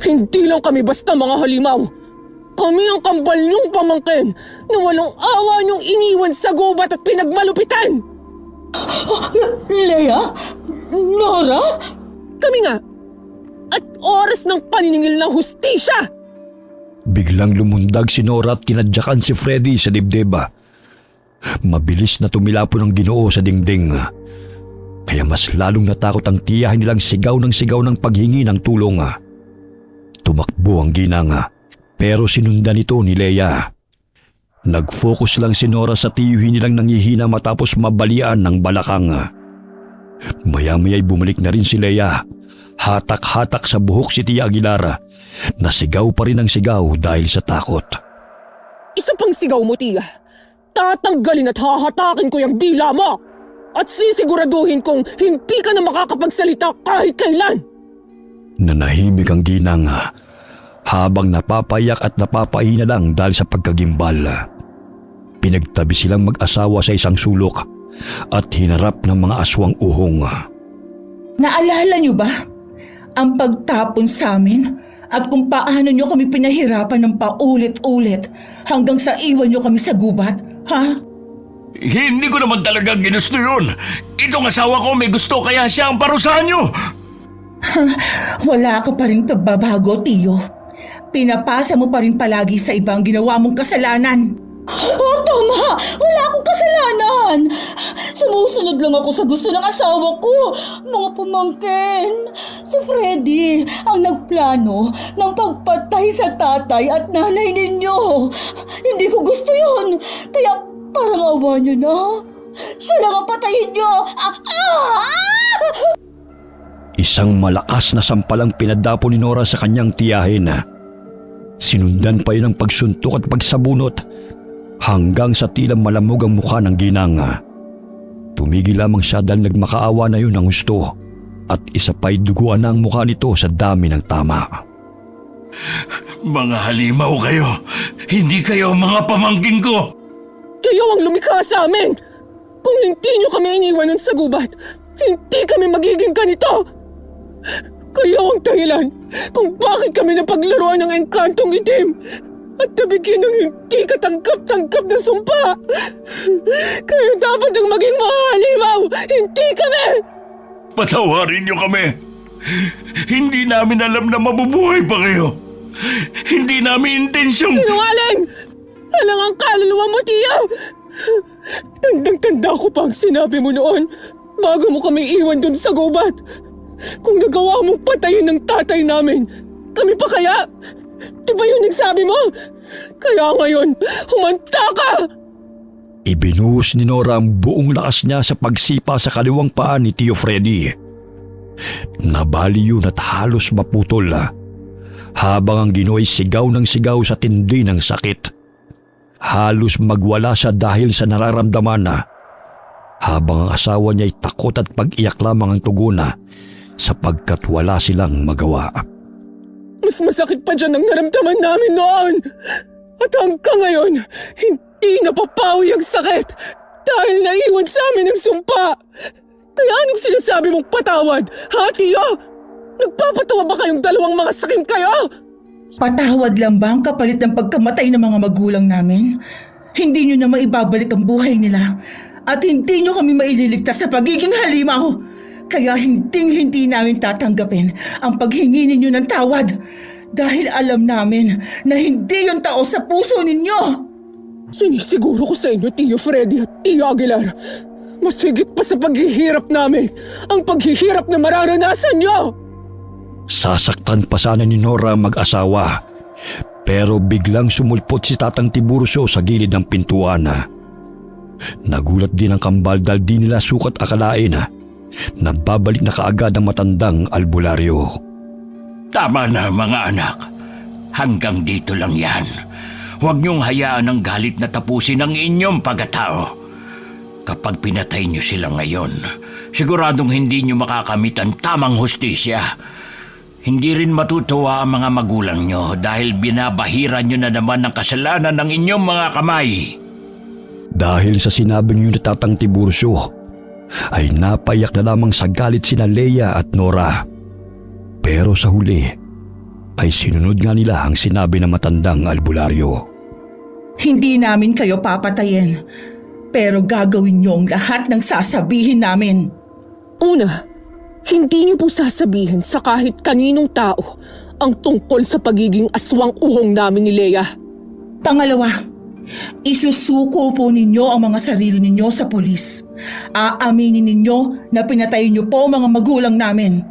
Hindi lang kami basta mga halimaw. Kami ang kambal niyong pamangkin na walang awa niyong iniwan sa gubat at pinagmalupitan. Lea? Nora? Kami nga. At oras ng paniningil ng hustisya. Biglang lumundag si Nora at kinadyakan si Freddy sa dibdib. Mabilis na tumilapon ang Ginoo sa dingding. Kaya mas lalong natakot ang tiyahin nilang sigaw ng paghingi ng tulong. Tumakbo ang ginang pero sinundan ito ni Lea. Nag-focus lang si Nora sa tiyuhin nilang nangihina matapos mabalian ng balakang. Maya-maya'y bumalik na rin si Lea. Hatak-hatak sa buhok si Tia Aguilar na sigaw pa rin ang sigaw dahil sa takot. Isa pang sigaw mo, Tia. Tatanggalin at hahatakin ko yung dila mo. At sisiguraduhin kong hindi ka na makakapagsalita kahit kailan. Nanahimik ang ginang habang napapayak at napapahina lang dahil sa pagkagimbal. Pinagtabi silang mag-asawa sa isang sulok at hinarap ng mga aswang uhong. Naalala niyo ba ang pagtapon sa amin at kung paano niyo kami pinahirapan ng paulit-ulit hanggang sa iwan niyo kami sa gubat, ha? hindi ko naman talaga ginusto yun. Itong asawa ko may gusto kaya siya ang parusahan niyo. Wala ka pa rin pagbabago, Tiyo. Pinapasa mo pa rin palagi sa ibang ginawa mong kasalanan. Oh, tama! Wala akong kasalanan! Sumusunod lang ako sa gusto ng asawa ko. Mga pamangkin, si Freddy ang nagplano ng pagpatay sa tatay at nanay ninyo. Hindi ko gusto yun. Kaya parang awa nyo na. Siya lang ang patayin nyo. Isang malakas na sampalang pinadapo ni Nora sa kanyang tiyahin. Sinundan pa yun ng pagsuntok at pagsabunot hanggang sa tila malamog ang mukha ng ginang. Tumigil lamang siya dahil nagmakaawa na yun ng gusto at isa pa'y duguan na ang mukha nito sa dami ng tama. Mga halimaw kayo! Hindi kayo mga pamangkin ko! Kayo ang lumikha sa amin! Kung hindi nyo kami iniwanan sa gubat, hindi kami magiging ganito! Kayo ang dahilan kung bakit kami napaglaruan ng engkantong itim at nabigyan ng hindi katanggap-tanggap na sumpa. Kayo dapat ang maging mga halimaw, hindi kami! Patawarin niyo kami! Hindi namin alam na mabubuhay pa kayo! Hindi namin intensyong... Sinungaling! Alang ang kaluluwa mo, Tiyo! Tandang-tanda ko pa ang sinabi mo noon bago mo kami iwan dun sa gubat. Kung nagawa mong patayin ng tatay namin, kami pa kaya? Di ba yun nagsabi mo? Kaya ngayon, humanta ka! Ibinuhos ni Nora ang buong lakas niya sa pagsipa sa kaliwang paa ni Tio Freddy. Nabali yun at halos maputol habang ang Gino'y sigaw ng sigaw sa tindi ng sakit. Halos magwala siya dahil sa nararamdaman habang ang asawa niya'y takot at pag-iyak lamang ang tugon sapagkat wala silang magawa. Mas masakit pa dyan ang naramdaman namin noon. At hanggang ngayon, hindi napapawi ang sakit dahil naiwan sa amin ang sumpa. Kaya anong sinasabi mong patawad, ha, Tiyo? Nagpapatawa ba kayong dalawang mga sakim kayo? Patawad lang ba ang kapalit ng pagkamatay ng mga magulang namin? Hindi nyo na maibabalik ang buhay nila at hindi nyo kami maililigtas sa pagiging halimaw. Kaya hindi namin tatanggapin ang paghingi ninyo ng tawad dahil alam namin na hindi yung tao sa puso ninyo. Sinisiguro ko sa inyo, Tio Freddy at Tio Aguilar, mas higit pa sa paghihirap namin ang paghihirap na mararanasan nyo. Sasaktan pa sana ni Nora ang mag-asawa pero biglang sumulpot si Tatang Tiburcio sa gilid ng pintuan. Nagulat din ang kambal dahil di nila sukat akalain na babalik na kaagad ang matandang albularyo. Tama na mga anak. Hanggang dito lang yan. Huwag niyong hayaan ang galit na tapusin ang inyong pagkatao. Kapag pinatay niyo sila ngayon, siguradong hindi niyo makakamit ang tamang hustisya. Hindi rin matutuwa ang mga magulang niyo dahil binabahira niyo na naman ang kasalanan ng inyong mga kamay. Dahil sa sinabing yun ni Tatang Tiburcio, ay napayak na lamang sa galit sina Leia at Nora. Pero sa huli, ay sinunod nga nila ang sinabi ng matandang albularyo. Hindi namin kayo papatayin, pero gagawin nyo ang lahat ng sasabihin namin. Una, hindi niyo po sasabihin sa kahit kaninong tao ang tungkol sa pagiging aswang uhong namin ni Leia. Pangalawa, isusuko po ninyo ang mga sarili ninyo sa pulis. Aaminin ninyo na pinatay niyo po ang mga magulang namin.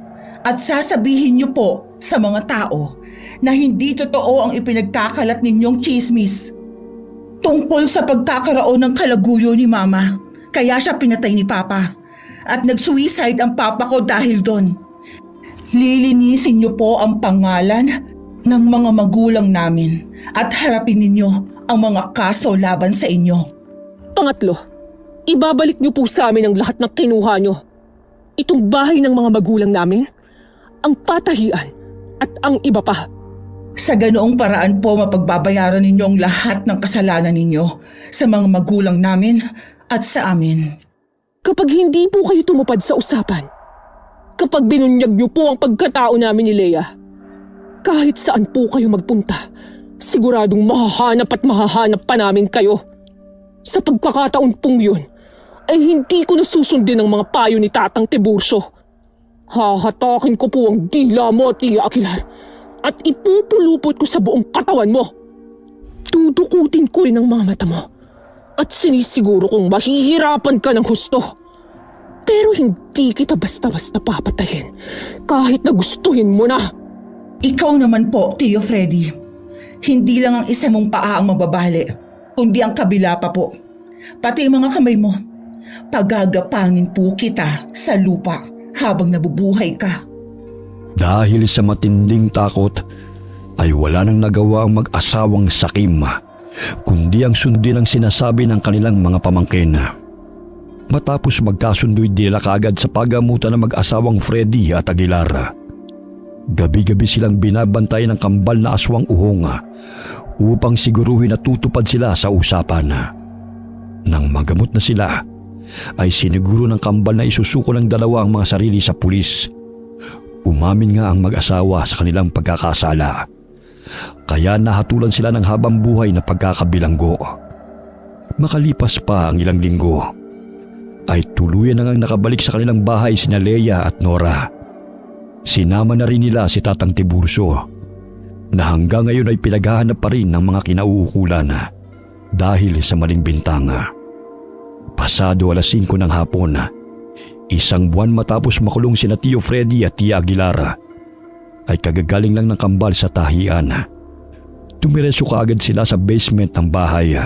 At sasabihin niyo po sa mga tao na hindi totoo ang ipinagkakalat ninyong chismis tungkol sa pagkakaroon ng kalaguyo ni Mama. Kaya siya pinatay ni Papa. At nag-suicide ang Papa ko dahil doon. Lilinisin niyo po ang pangalan ng mga magulang namin at harapin ninyo ang mga kaso laban sa inyo. Pangatlo, ibabalik niyo po sa amin ang lahat ng kinuha niyo. Itong bahay ng mga magulang namin, ang patahian at ang iba pa. Sa ganoong paraan po mapagbabayaran ninyo ang lahat ng kasalanan ninyo sa mga magulang namin at sa amin. Kapag hindi po kayo tumupad sa usapan, kapag binunyag niyo po ang pagkatao namin ni Leia, kahit saan po kayo magpunta, siguradong mahahanap pa namin kayo. Sa pagkakataon pong yun, ay hindi ko nasusundin ang mga payo ni Tatang Tiburcio. Hahatakin ko po ang dila mo, Tia Aguilar, at ipupulupot ko sa buong katawan mo. Dudukutin ko rin ang mga mata mo. At sinisiguro kong mahihirapan ka ng husto. Pero hindi kita basta-basta papatayin kahit na gustuhin mo na. Ikaw naman po, Tio Freddy. Hindi lang ang isa mong paa ang mababali, kundi ang kabila pa po. Pati mga kamay mo. Pagagapangin po kita sa lupa habang nabubuhay ka. Dahil sa matinding takot, ay wala nang nagawa ang mag-asawang Sakim, kundi ang sundin ang sinasabi ng kanilang mga pamangkin. Matapos magkasundoy nila kaagad sa pagamutan ng mag-asawang Freddy at Aguilar. Gabi-gabi silang binabantay ng kambal na aswang uhong upang siguruhin na tutupad sila sa usapan. Nang magamot na sila, ay siniguro ng kambal na isusuko ng dalawa ang mga sarili sa pulis. Umamin nga ang mag-asawa sa kanilang pagkakasala. Kaya nahatulan sila ng habang buhay na pagkakabilanggo. Makalipas pa ang ilang linggo, ay tuluyan na ngang nakabalik sa kanilang bahay sina Leia at Nora. Sinama na rin nila si Tatang Tiburcio, na hanggang ngayon ay pinaghahanap pa rin ng mga kinauukulan dahil sa maling bintanga. Pasado 5:00 ng hapon, isang buwan matapos makulong sina Tio Freddy at Tia Aguilar, ay kagagaling lang ng kambal sa tahian. Tumireso kaagad sila sa basement ng bahay,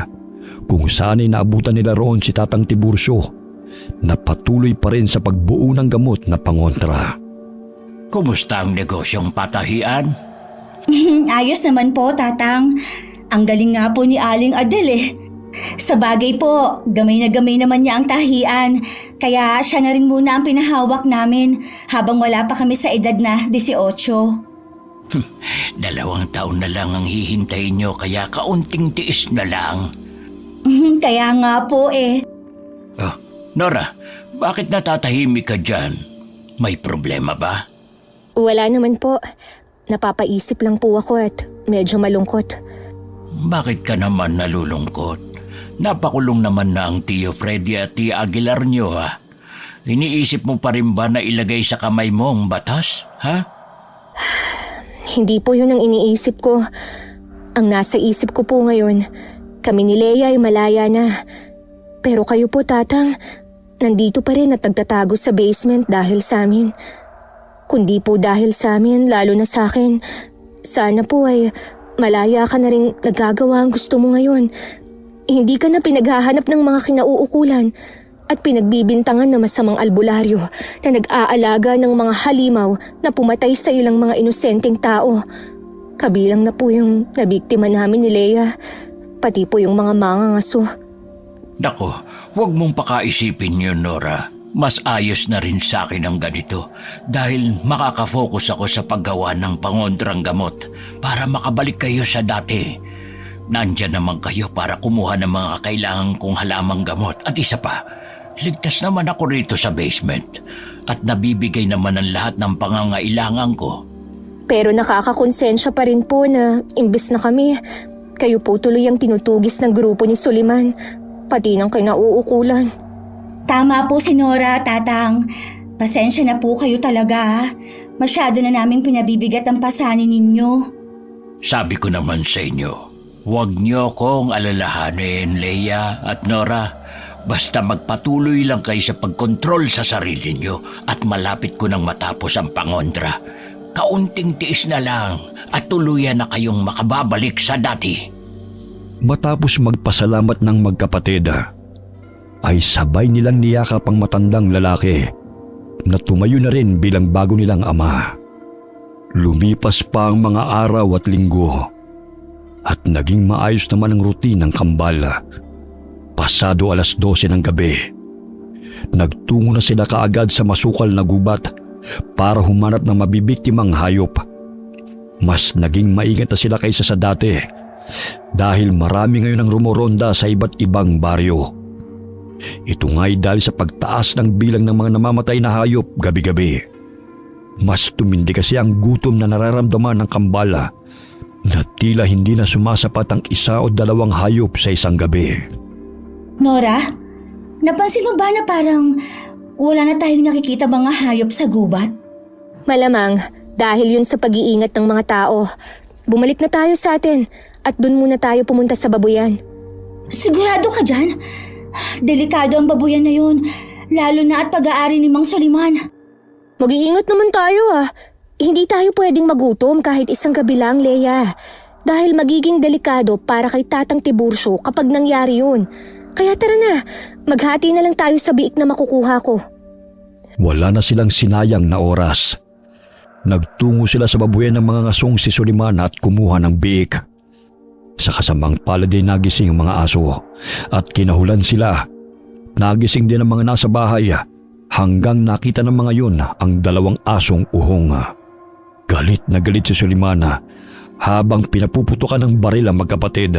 kung saan ay naabutan nila roon si Tatang Tiburcio, na patuloy pa rin sa pagbuo ng gamot na pangontra. Kumusta ang negosyong patahian? Ayos naman po, Tatang. Ang galing nga po ni Aling Adel eh. Sa bagay po, gamay na gamay naman niya ang tahian. Kaya siya na rin muna ang pinahawak namin habang wala pa kami sa edad na 18. 2 taon na lang ang hihintayin nyo, kaya kaunting tiis na lang. Kaya nga po eh. Oh, Nora, bakit natatahimik ka dyan? May problema ba? Wala naman po. Napapaisip lang po ako at medyo malungkot. Bakit ka naman nalulungkot? Napakulong naman na ang Tio Freddy at Tia Aguilar nyo, ha? Iniisip mo pa rin ba na ilagay sa kamay mo ang batas, ha? Hindi po yun ang iniisip ko. Ang nasa isip ko po ngayon, kami ni Leia ay malaya na. Pero kayo po, Tatang, nandito pa rin at nagtatago sa basement dahil sa amin. Kundi po dahil sa amin, lalo na sa akin. Sana po ay malaya ka na rin nagagawa ang gusto mo ngayon. Hindi ka na pinaghahanap ng mga kinauukulan at pinagbibintangan na masamang albularyo na nag-aalaga ng mga halimaw na pumatay sa ilang mga inosenteng tao. Kabilang na po yung nabiktima namin ni Leia, pati po yung mga mangangaso. Nako, huwag mong pakaisipin yun, Nora. Mas ayos na rin sa akin ang ganito dahil makakafocus ako sa paggawa ng pangontrang gamot para makabalik kayo sa dati. Nandyan naman kayo para kumuha ng mga kailangan kong halamang gamot. At isa pa, ligtas naman ako rito sa basement at nabibigay naman ang lahat ng pangangailangan ko. Pero nakakakonsensya pa rin po na imbes na kami, kayo po tuloy ang tinutugis ng grupo ni Suliman, pati ng kinauukulan. Tama po si Nora, Tatang. Pasensya na po kayo talaga. Masyado na naming pinabibigat ang pasanin ninyo. Sabi ko naman sa inyo, huwag niyo kong alalahanin, Leia at Nora. Basta magpatuloy lang kayo sa pagkontrol sa sarili niyo at malapit ko nang matapos ang pangontra. Kaunting tiis na lang at tuluyan na kayong makababalik sa dati. Matapos magpasalamat ng magkapatid, ay sabay nilang niyakap ang matandang lalaki na tumayo na rin bilang bago nilang ama. Lumipas pa ang mga araw at linggo at naging maayos naman ang routine ng kambal. Pasado 12:00 ng gabi, nagtungo na sila kaagad sa masukal na gubat para humanap ng mabibiktimang hayop. Mas naging maingat na sila kaysa sa dati dahil marami ngayon ang rumoronda sa iba't ibang baryo. Ito nga'y dahil sa pagtaas ng bilang ng mga namamatay na hayop gabi-gabi. Mas tumindi kasi ang gutom na nararamdaman ng kambala na tila hindi na sumasapat ang 1 o 2 hayop sa isang gabi. Nora, napansin mo ba na parang wala na tayong nakikita mga hayop sa gubat? Malamang dahil yun sa pag-iingat ng mga tao. bumalik na tayo sa atin at dun muna tayo pumunta sa babuyan. Sigurado ka dyan? Delikado ang babuyan na yun, lalo na at pag-aari ni Mang Soliman. Mag-iingat naman tayo ah. Hindi tayo pwedeng magutom kahit isang gabi lang, Leia. Dahil magiging delikado para kay Tatang Tiburcio kapag nangyari yun. Kaya tara na, maghati na lang tayo sa biik na makukuha ko. Wala na silang sinayang na oras. Nagtungo sila sa babuyan ng mga ngasong si Soliman at kumuha ng biik. Sa kasamang palad ay nagising ang mga aso at kinahulan sila. Nagising din ang mga nasa bahay hanggang nakita ng mga yun ang dalawang asong uhong. Galit na galit si Soliman habang pinapuputukan ng baril ang magkapatid.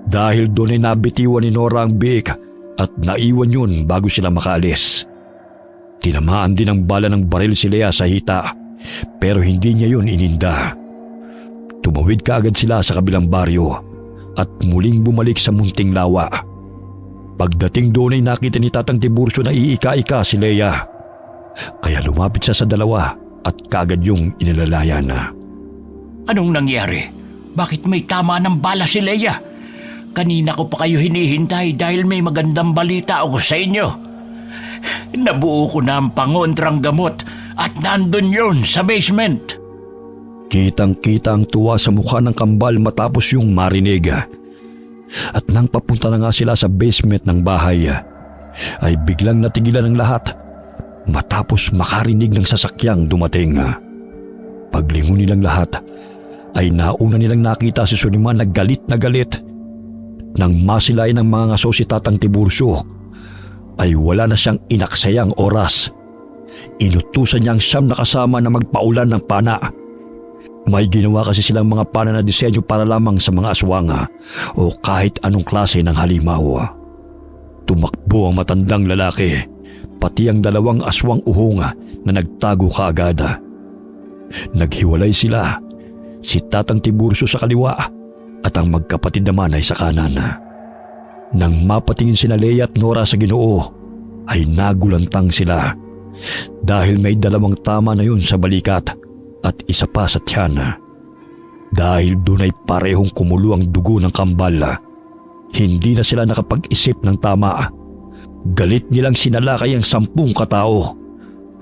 Dahil doon ay nabitiwan ni Nora ang biik at naiwan yun bago sila makaalis. Tinamaan din ng bala ng baril si Leia sa hita pero hindi niya yun ininda. Tumawid kaagad sila sa kabilang baryo at muling bumalik sa munting lawa. Pagdating doon ay nakita ni Tatang Tiburcio na iika-ika si Leia. Kaya lumapit siya sa dalawa at kaagad yung inilalayan. Anong nangyari? Bakit may tama ng bala si Leia? Kanina ko pa kayo hinihintay dahil may magandang balita ako sa inyo. Nabuo ko na ang pangontrang gamot at nandun yun sa basement. Kitang-kita ang tuwa sa mukha ng kambal matapos yung marinig. At nang papunta na nga sila sa basement ng bahay, ay biglang natigilan ng lahat matapos makarinig ng sasakyang dumating. Paglingon nilang lahat, ay nauna nilang nakita si Soliman na galit na galit. Nang masilayan ng mga ngaso si Tatang Tiburcio, ay wala na siyang inaksayang oras. Inutusan niya ang 9 na kasama na magpaulan ng pana. May ginawa kasi silang mga pana na disenyo para lamang sa mga aswang o kahit anong klase ng halimaw. Tumakbo ang matandang lalaki, pati ang dalawang aswang uhong na nagtago kaagad. Naghiwalay sila, si Tatang Tiburcio sa kaliwa at ang magkapatid naman ay sa kanan. Nang mapatingin sina Leia at Nora sa Ginoo, ay nagulantang sila dahil may 2 tama na yun sa balikat at isa pa sa tiyan. Dahil doon ay parehong kumulo ang dugo ng kambal, hindi na sila nakapag-isip ng tama. Galit nilang sinalakay ang 10 katao,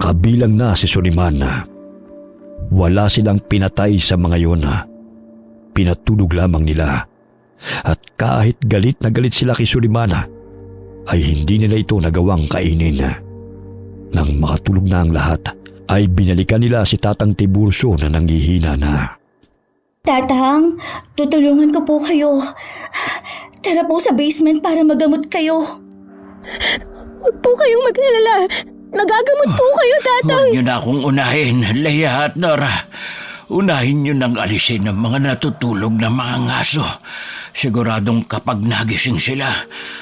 kabilang na si Soliman. Wala silang pinatay sa mga yun. Pinatulog lamang nila. At kahit galit na galit sila kay Soliman, ay hindi nila ito nagawang kainin. Nang makatulog na ang lahat, ay binalikan nila si Tatang Tiburcio na nanghihina na. Tatang, tutulungan ko po kayo. Tara po sa basement para magamot kayo. Huwag po kayong mag-alala. Magagamot po kayo, Tatang. Huwag niyo na akong unahin, Leia at Nora. Unahin niyo nang alisin ang mga natutulog na mga ngaso. Siguradong kapag nagising sila,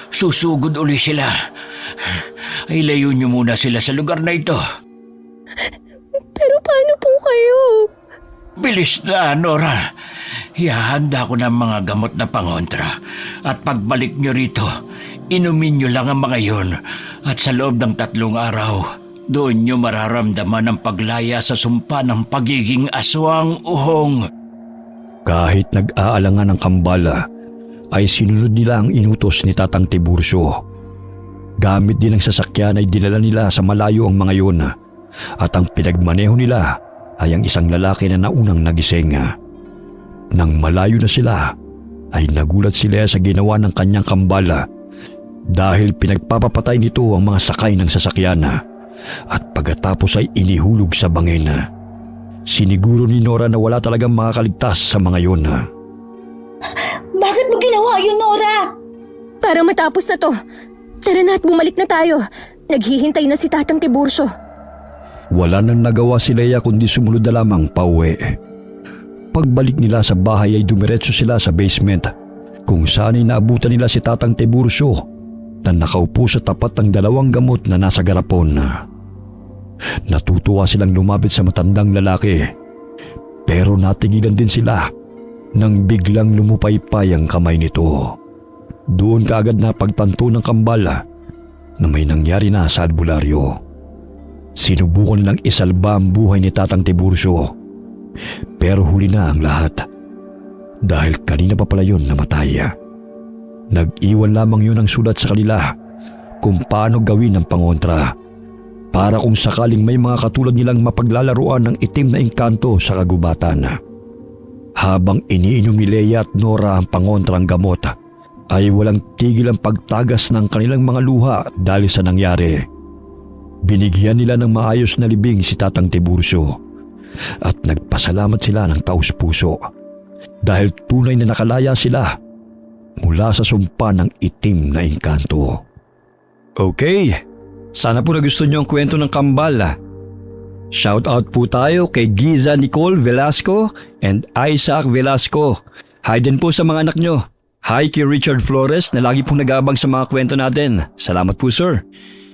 susugod uli sila. Ay layo niyo muna sila sa lugar na ito. Pero paano po kayo? Bilis na, Nora. Ihahanda ko ng mga gamot na pangontra. At pagbalik niyo rito, inumin niyo lang ang mga yon. At sa loob ng 3 araw, doon niyo mararamdaman ang paglaya sa sumpa ng pagiging aswang uhong. Kahit nag-aalangan ng kambala, ay sinunod nila ang inutos ni Tatang Tiburcio. Gamit din ng sasakyan ay dinala nila sa malayo ang mga yun, at ang pinagmaneho nila ay ang isang lalaki na naunang nagising. Nang malayo na sila, ay nagulat sila sa ginawa ng kanyang kambala dahil pinagpapapatay nito ang mga sakay ng sasakyan at pagkatapos ay inihulog sa bangin. Siniguro ni Nora na wala talagang makakaligtas sa mga yun. Bakit mo ginawa yun, Nora? Para matapos na to, tara na at bumalik na tayo. Naghihintay na si Tatang Tiburcio. Wala nang nagawa si Leia kundi sumunod na lamang pauwi. Pagbalik nila sa bahay ay dumiretso sila sa basement kung saan ay naabutan nila si Tatang Tiburcio na nakaupo sa tapat ng 2 gamot na nasa garapon. Natutuwa silang lumapit sa matandang lalaki pero natigilan din sila nang biglang lumupaypay ang kamay nito. Doon kaagad na pagtanto ng kambal na may nangyari na sa albularyo. Sinubukan nilang isalba ang buhay ni Tatang Tiburcio pero huli na ang lahat. dahil kanina pa pala yun namatay. Nag-iwan lamang yun ng sulat sa kanila kung paano gawin ang pangontra para kung sakaling may mga katulad nilang mapaglalaruan ng itim na engkanto sa kagubatan. Habang iniinom ni Leia at Nora ang pangontrang gamot, ay walang tigil ang pagtagas ng kanilang mga luha dahil sa nangyari. Binigyan nila ng maayos na libing si Tatang Tiburcio at nagpasalamat sila ng taus-puso dahil tunay na nakalaya sila mula sa sumpa ng itim na engkanto. Okay, sana po nagustuhan niyo ang kwento ng kambal. Shout out po tayo kay Giza Nicole Velasco and Isaac Velasco. Hi din po sa mga anak nyo. Hi kay Richard Flores na lagi pong nag-aabang sa mga kwento natin. Salamat po sir.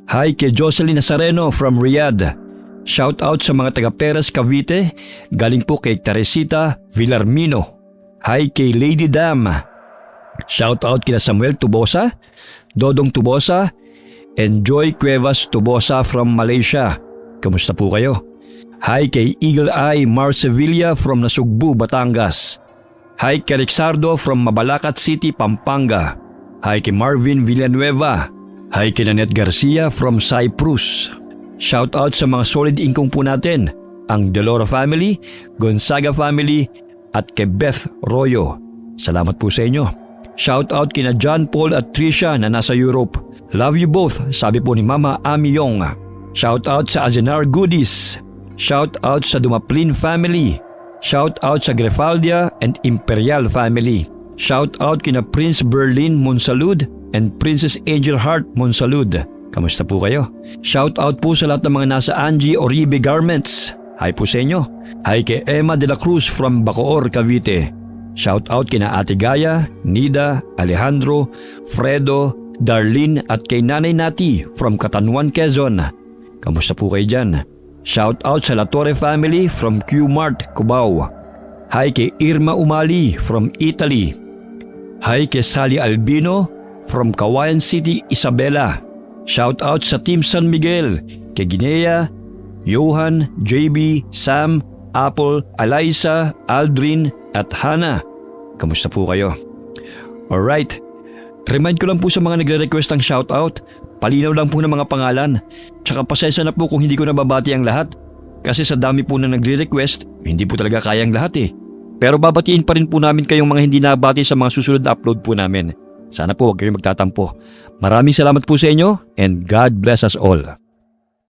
Hi kay Jocelyn Nazareno from Riyadh. Shout out sa mga taga Perez, Cavite. Galing po kay Teresita Villarmino. Hi kay Lady Dam. Shout out kina Samuel Tubosa, Dodong Tubosa, and Joy Cuevas Tubosa from Malaysia. Kamusta po kayo? Hi kay Eagle Eye Mar Sevilla from Nasugbu, Batangas. Hi kay Rexardo from Mabalacat City, Pampanga. Hi kay Marvin Villanueva. Hi kay Nanette Garcia from Cyprus. Shout out sa mga solid ingkong po natin, ang Delora family, Gonzaga family, at kay Beth Royo. Salamat po sa inyo. Shout out kina John Paul at Tricia na nasa Europe. Love you both, sabi po ni Mama Ami Yong. Shout out sa Azenar Goodies. Shout out sa Dumaplin family. Shout out sa Grefaldia and Imperial family. Shout out kina Prince Berlin Monsalud and Princess Angel Heart Monsalud. Kamusta po kayo? Shout out po sa lahat ng mga nasa Angie Oribe Garments. Hi po sa inyo. Hi kay Emma de la Cruz from Bacoor, Cavite. Shout out kina Ate Gaya, Nida, Alejandro, Fredo, Darlene at kay Nanay Nati from Catanduan, Quezon. Kamusta po kayo dyan? Shout out sa La Torre family from Q-Mart, Cubao. Hi kay Irma Umali from Italy. Hi kay Sally Albino from Kawayan City, Isabela. Shout out sa Team San Miguel, kay Ginea, Johan, JB, Sam, Apple, Eliza, Aldrin at Hannah. Kamusta po kayo? Alright, remind ko lang po sa mga nagre-request ng shoutout, palinaw lang po ng mga pangalan. Tsaka pasensya na po kung hindi ko nababati ang lahat. Kasi sa dami po na nagre-request, hindi po talaga kayang lahat eh. Pero babatiin pa rin po namin kayong mga hindi nabati sa mga susunod na upload po namin. Sana po huwag kayong magtatampo. Maraming salamat po sa inyo and God bless us all.